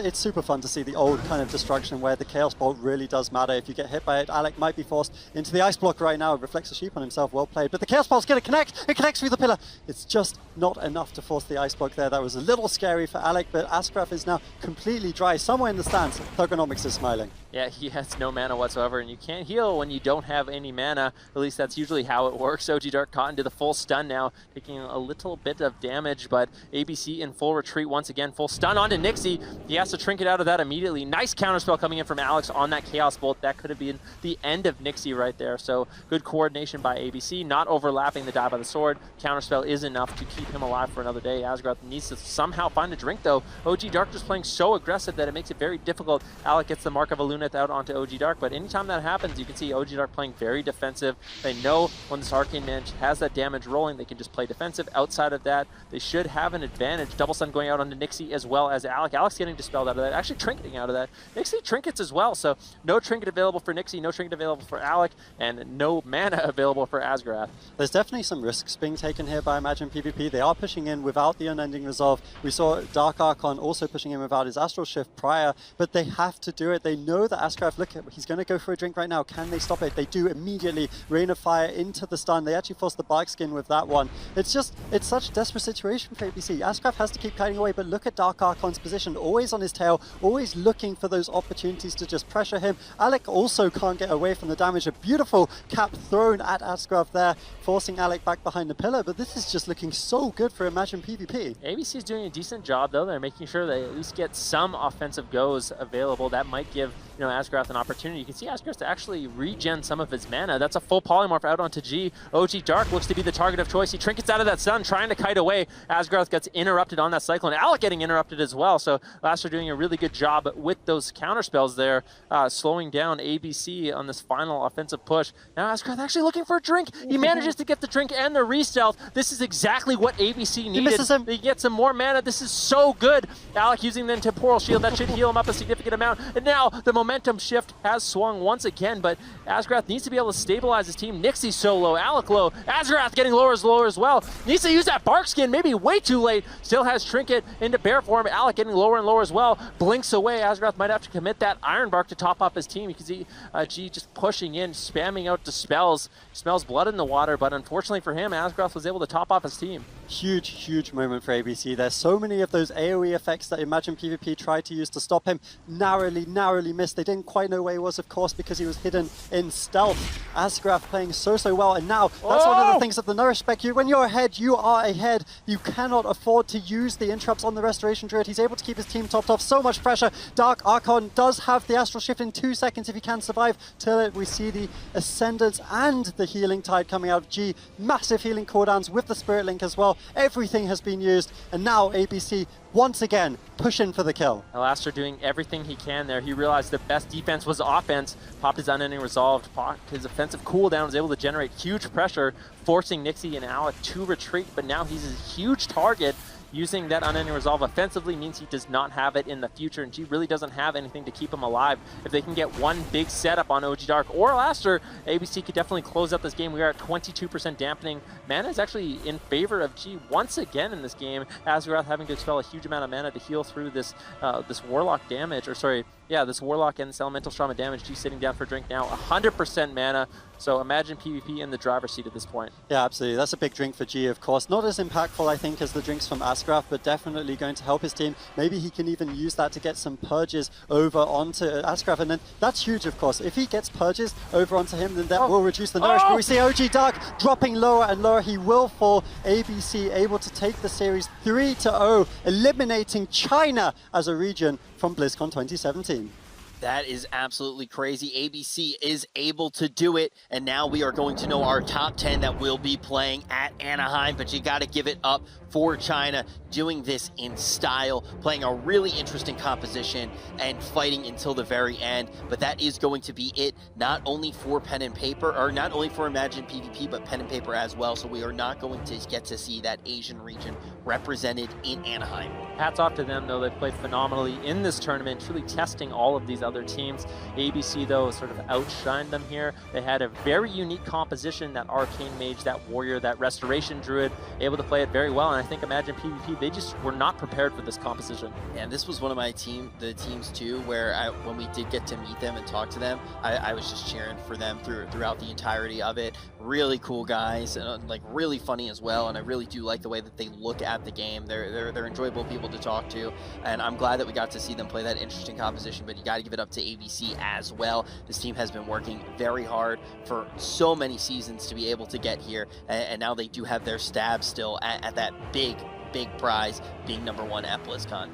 it's super fun to see the old kind of destruction where the Chaos Bolt really does matter. If you get hit by it, Alec might be forced into the Ice Block right now. It reflects the sheep on himself, well played, but the Chaos Bolt's going to connect! It connects through the pillar! It's just not enough to force the Ice Block there. That was a little scary for Alec, but Asgrath is now completely dry. Somewhere in the stands, Thugonomics is smiling. Yeah, he has no mana whatsoever, and you can't heal when you don't have any mana. At least that's usually how it works. OG Dark caught into the full stun now, taking a little bit of damage, but ABC in full retreat once again. Full stun onto Nixie. He has to trinket out of that immediately. Nice counterspell coming in from Alex on that Chaos Bolt. That could have been the end of Nixie right there. So good coordination by ABC, not overlapping the die by the sword. Counterspell is enough to keep him alive for another the day. Asgroth needs to somehow find a drink, though. OG Dark just playing so aggressive that it makes it very difficult. Alec gets the mark of a Luneth out onto OG Dark, but anytime that happens, you can see OG Dark playing very defensive. They know when this Arcane Mage has that damage rolling, they can just play defensive. Outside of that, they should have an advantage. Double stun going out onto Nixie as well as Alec. Alec's getting dispelled out of that, actually trinketing out of that. Nixie trinkets as well, so no trinket available for Nixie, no trinket available for Alec, and no mana available for Asgrath. There's definitely some risks being taken here by Imagine PvP. They are pushing in without the Unending Resolve. We saw Dark Archon also pushing in without his Astral Shift prior, but they have to do it. They know that Asgrath, look, he's going to go for a drink right now. Can they stop it? They do immediately. Rain of Fire into the stun. They actually force the Bark Skin with that one. It's such a desperate situation for ABC. Asgrath has to keep kiting away, but look at Dark Archon's position, always on his tail, always looking for those opportunities to just pressure him. Alec also can't get away from the damage. A beautiful cap thrown at Asgrath there, forcing Alec back behind the pillar, but this is just looking so good for Imagine PvP. ABC is doing a decent job, though. They're making sure they at least get some offensive goes available. That might give, you know, Asgrath an opportunity. You can see Asgrath actually regen some of his mana. That's a full polymorph out onto G. OG Dark looks to be the target of choice. He trinkets out of that stun, trying to kite away. Asgrath gets interrupted on that cycle, and Alec getting interrupted as well. So Laster doing a really good job with those counter spells there, slowing down ABC on this final offensive push. Now Asgrath actually looking for a drink. He manages to get the drink and the re-stealth. This is exactly what ABC needed. He misses him. He gets some more mana. This is so good. Alec using the Temporal Shield. That should heal him up a significant amount. And now the momentum shift has swung once again, but Asgrath needs to be able to stabilize his team. Nixie so low, Alec low. Asgrath getting lower as well. Needs to use that Bark Skin, maybe way too late. Still has Trinket into bear form. Alec getting lower and lower as well. Blinks away. Asgrath might have to commit that Iron Bark to top up his team. You can see G just pushing in, spamming out dispels. Smells blood in the water, but unfortunately for him, Asgrath was able to top off his team. Huge moment for ABC. There's so many of those AoE effects that Imagine PvP tried to use to stop him. Narrowly missed. They didn't quite know where he was, of course, because he was hidden in stealth. Asgrath playing so well, and now that's one of the things that the Nourish spec you. When you're ahead, you are ahead. You cannot afford to use the interrupts on the Restoration Druid. He's able to keep his team topped off. So much pressure. Dark Archon does have the Astral Shift in 2 seconds if he can survive till we see the Ascendance and the Healing Tide coming out of G. Massive healing cooldowns with the Spirit Link as well. Everything has been used, and now ABC once again pushing for the kill. Alastair doing everything he can there. He realized the best defense was offense. Popped his Unending Resolve, popped his offensive cooldown, was able to generate huge pressure, forcing Nixie and Alec to retreat, but now he's a huge target. Using that Unending Resolve offensively means he does not have it in the future, and G really doesn't have anything to keep him alive. If they can get one big setup on OG Dark or Alastair, ABC could definitely close out this game. We are at 22% dampening. Mana is actually in favor of G once again in this game. Asgrath having to expel a huge amount of mana to heal through this this Warlock damage, or sorry, yeah, this Warlock and this Elemental Trauma damage. G sitting down for a drink now, 100% mana. So Imagine PvP in the driver's seat at this point. Yeah, absolutely. That's a big drink for G, of course. Not as impactful, I think, as the drinks from Asgrath, but definitely going to help his team. Maybe he can even use that to get some purges over onto Asgrath, and then that's huge, of course. If he gets purges over onto him, then that will reduce the nourish. But we see OG Dark dropping lower and lower. He will fall. ABC able to take the series 3-0, eliminating China as a region from BlizzCon 2017. That is absolutely crazy. ABC is able to do it, and now we are going to know our top 10 that will be playing at Anaheim, but you got to give it up for China, doing this in style, playing a really interesting composition and fighting until the very end. But that is going to be it, not only for Pen and Paper, or not only for Imagine PvP, but Pen and Paper as well. So we are not going to get to see that Asian region represented in Anaheim. Hats off to them, though. They played phenomenally in this tournament, truly testing all of these other teams. ABC, though, sort of outshined them here. They had a very unique composition, that Arcane Mage, that Warrior, that Restoration Druid, able to play it very well. And I think Imagine PvP, they just were not prepared for this composition. And this was one of my teams too, where when we did get to meet them and talk to them, I was just cheering for them throughout the entirety of it. Really cool guys, and like really funny as well. And I really do like the way that they look at the game. They're enjoyable people to talk to, and I'm glad that we got to see them play that interesting composition. But you got to give it up to ABC as well. This team has been working very hard for so many seasons to be able to get here, and now they do have their stab still at that big prize, being #1 at BlizzCon.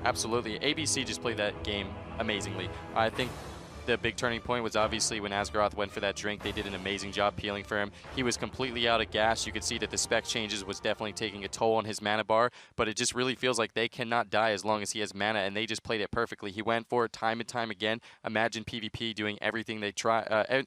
Absolutely. ABC just played that game amazingly. I think the big turning point was obviously when Asgaroth went for that drink. They did an amazing job peeling for him. He was completely out of gas. You could see that the spec changes was definitely taking a toll on his mana bar, but it just really feels like they cannot die as long as he has mana, and they just played it perfectly. He went for it time and time again. Imagine PvP doing everything they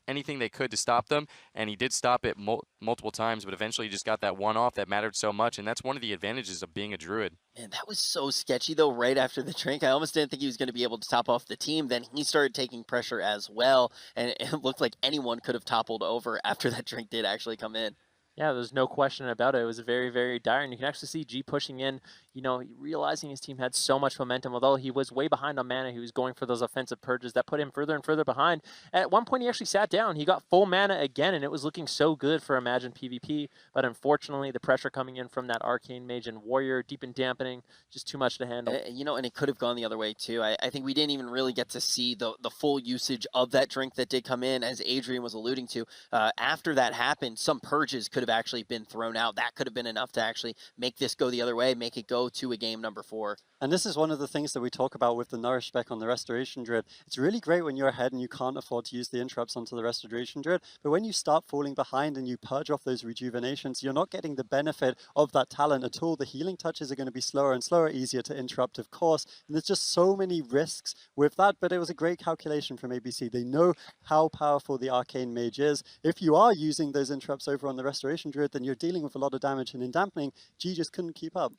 anything they could to stop them, and he did stop it multiple times, but eventually he just got that one off that mattered so much, and that's one of the advantages of being a druid. Man, that was so sketchy, though, right after the drink. I almost didn't think he was going to be able to top off the team. Then he started taking pressure as well, and it looked like anyone could have toppled over after that drink did actually come in. Yeah, there's no question about it. It was very, very dire, and you can actually see G pushing in, you know, realizing his team had so much momentum. Although he was way behind on mana, he was going for those offensive purges that put him further and further behind. At one point, he actually sat down. He got full mana again, and it was looking so good for Imagine PvP. But unfortunately, the pressure coming in from that Arcane Mage and Warrior, deep and dampening, just too much to handle. You know, and it could have gone the other way, too. I think we didn't even really get to see the full usage of that drink that did come in, as Adrian was alluding to. After that happened, some purges could have actually been thrown out. That could have been enough to actually make this go the other way, make it go to a game number 4. And this is one of the things that we talk about with the Nourish spec on the Restoration Druid. It's really great when you're ahead and you can't afford to use the interrupts onto the Restoration Druid, but when you start falling behind and you purge off those rejuvenations, you're not getting the benefit of that talent at all. The healing touches are going to be slower and slower, easier to interrupt, of course, and there's just so many risks with that, but it was a great calculation from ABC. They know how powerful the Arcane Mage is. If you are using those interrupts over on the Restoration Druid, then you're dealing with a lot of damage, and in dampening, G just couldn't keep up.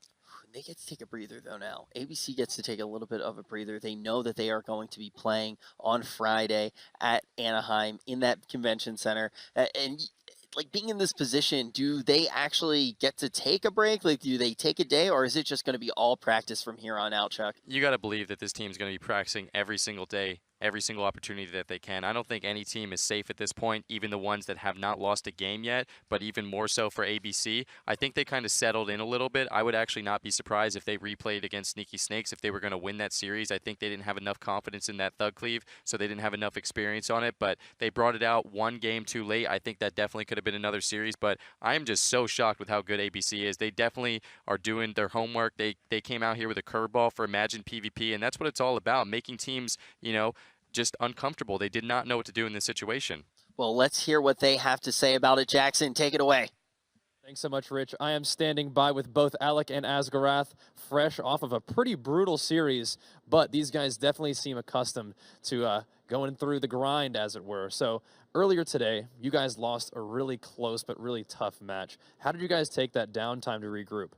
They get to take a breather, though, now. ABC gets to take a little bit of a breather. They know that they are going to be playing on Friday at Anaheim in that convention center. And like, being in this position, do they actually get to take a break? Like, do they take a day, or is it just going to be all practice from here on out, Chuck? You got to believe that this team's going to be practicing every single day, every single opportunity that they can. I don't think any team is safe at this point, even the ones that have not lost a game yet, but even more so for ABC. I think they kind of settled in a little bit. I would actually not be surprised if they replayed against Sneaky Snakes if they were going to win that series. I think they didn't have enough confidence in that Thug Cleave, so they didn't have enough experience on it, but they brought it out one game too late. I think that definitely could have been another series, but I am just so shocked with how good ABC is. They definitely are doing their homework. They came out here with a curveball for Imagine PvP, and that's what it's all about, making teams, you know, just uncomfortable. They did not know what to do in this situation. Well, let's hear what they have to say about it. Jackson, take it away. Thanks so much, Rich. I am standing by with both Alec and Asgaroth, fresh off of a pretty brutal series, but these guys definitely seem accustomed to going through the grind, as it were. So earlier today, you guys lost a really close but really tough match. How did you guys take that downtime to regroup?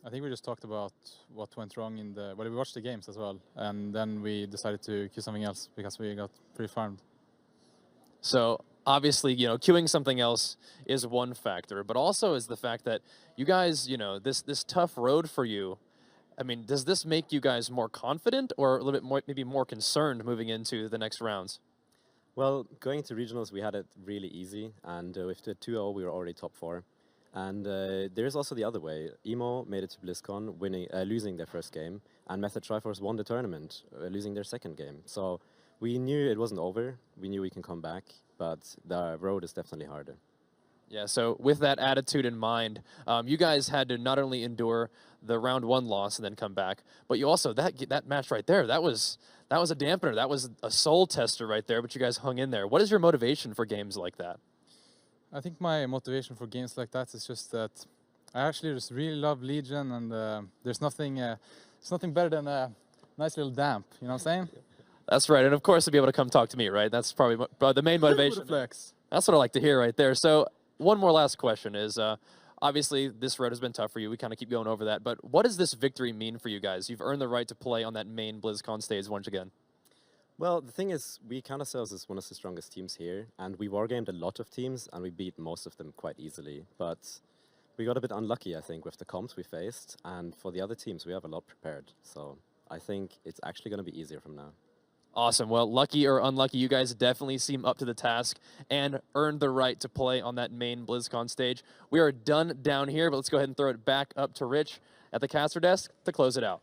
I think we just talked about what went wrong in the... Well, we watched the games as well, and then we decided to queue something else because we got pretty farmed. So obviously, you know, queuing something else is one factor, but also is the fact that you guys, you know, this tough road for you, I mean, does this make you guys more confident or a little bit more, maybe more concerned moving into the next rounds? Well, going to regionals, we had it really easy, and with the 2-0, we were already top 4. And there's also the other way. Emo made it to BlizzCon, losing their first game, and Method Triforce won the tournament, losing their second game. So we knew it wasn't over. We knew we can come back, but the road is definitely harder. Yeah, so with that attitude in mind, you guys had to not only endure the round 1 loss and then come back, but you also, that match right there, that was a dampener. That was a soul tester right there, but you guys hung in there. What is your motivation for games like that? I think my motivation for games like that is just that I actually just really love Legion, and there's nothing better than a nice little damp, you know what I'm saying? That's right, and of course to be able to come talk to me, right? That's probably the main motivation. Flex. That's what I like to hear right there. So one more last question is, obviously this road has been tough for you. We kind of keep going over that, but what does this victory mean for you guys? You've earned the right to play on that main BlizzCon stage once again. Well, the thing is, we count ourselves as one of the strongest teams here, and we wargamed a lot of teams, and we beat most of them quite easily. But we got a bit unlucky, I think, with the comps we faced, and for the other teams, we have a lot prepared. So I think it's actually going to be easier from now. Awesome. Well, lucky or unlucky, you guys definitely seem up to the task and earned the right to play on that main BlizzCon stage. We are done down here, but let's go ahead and throw it back up to Rich at the caster desk to close it out.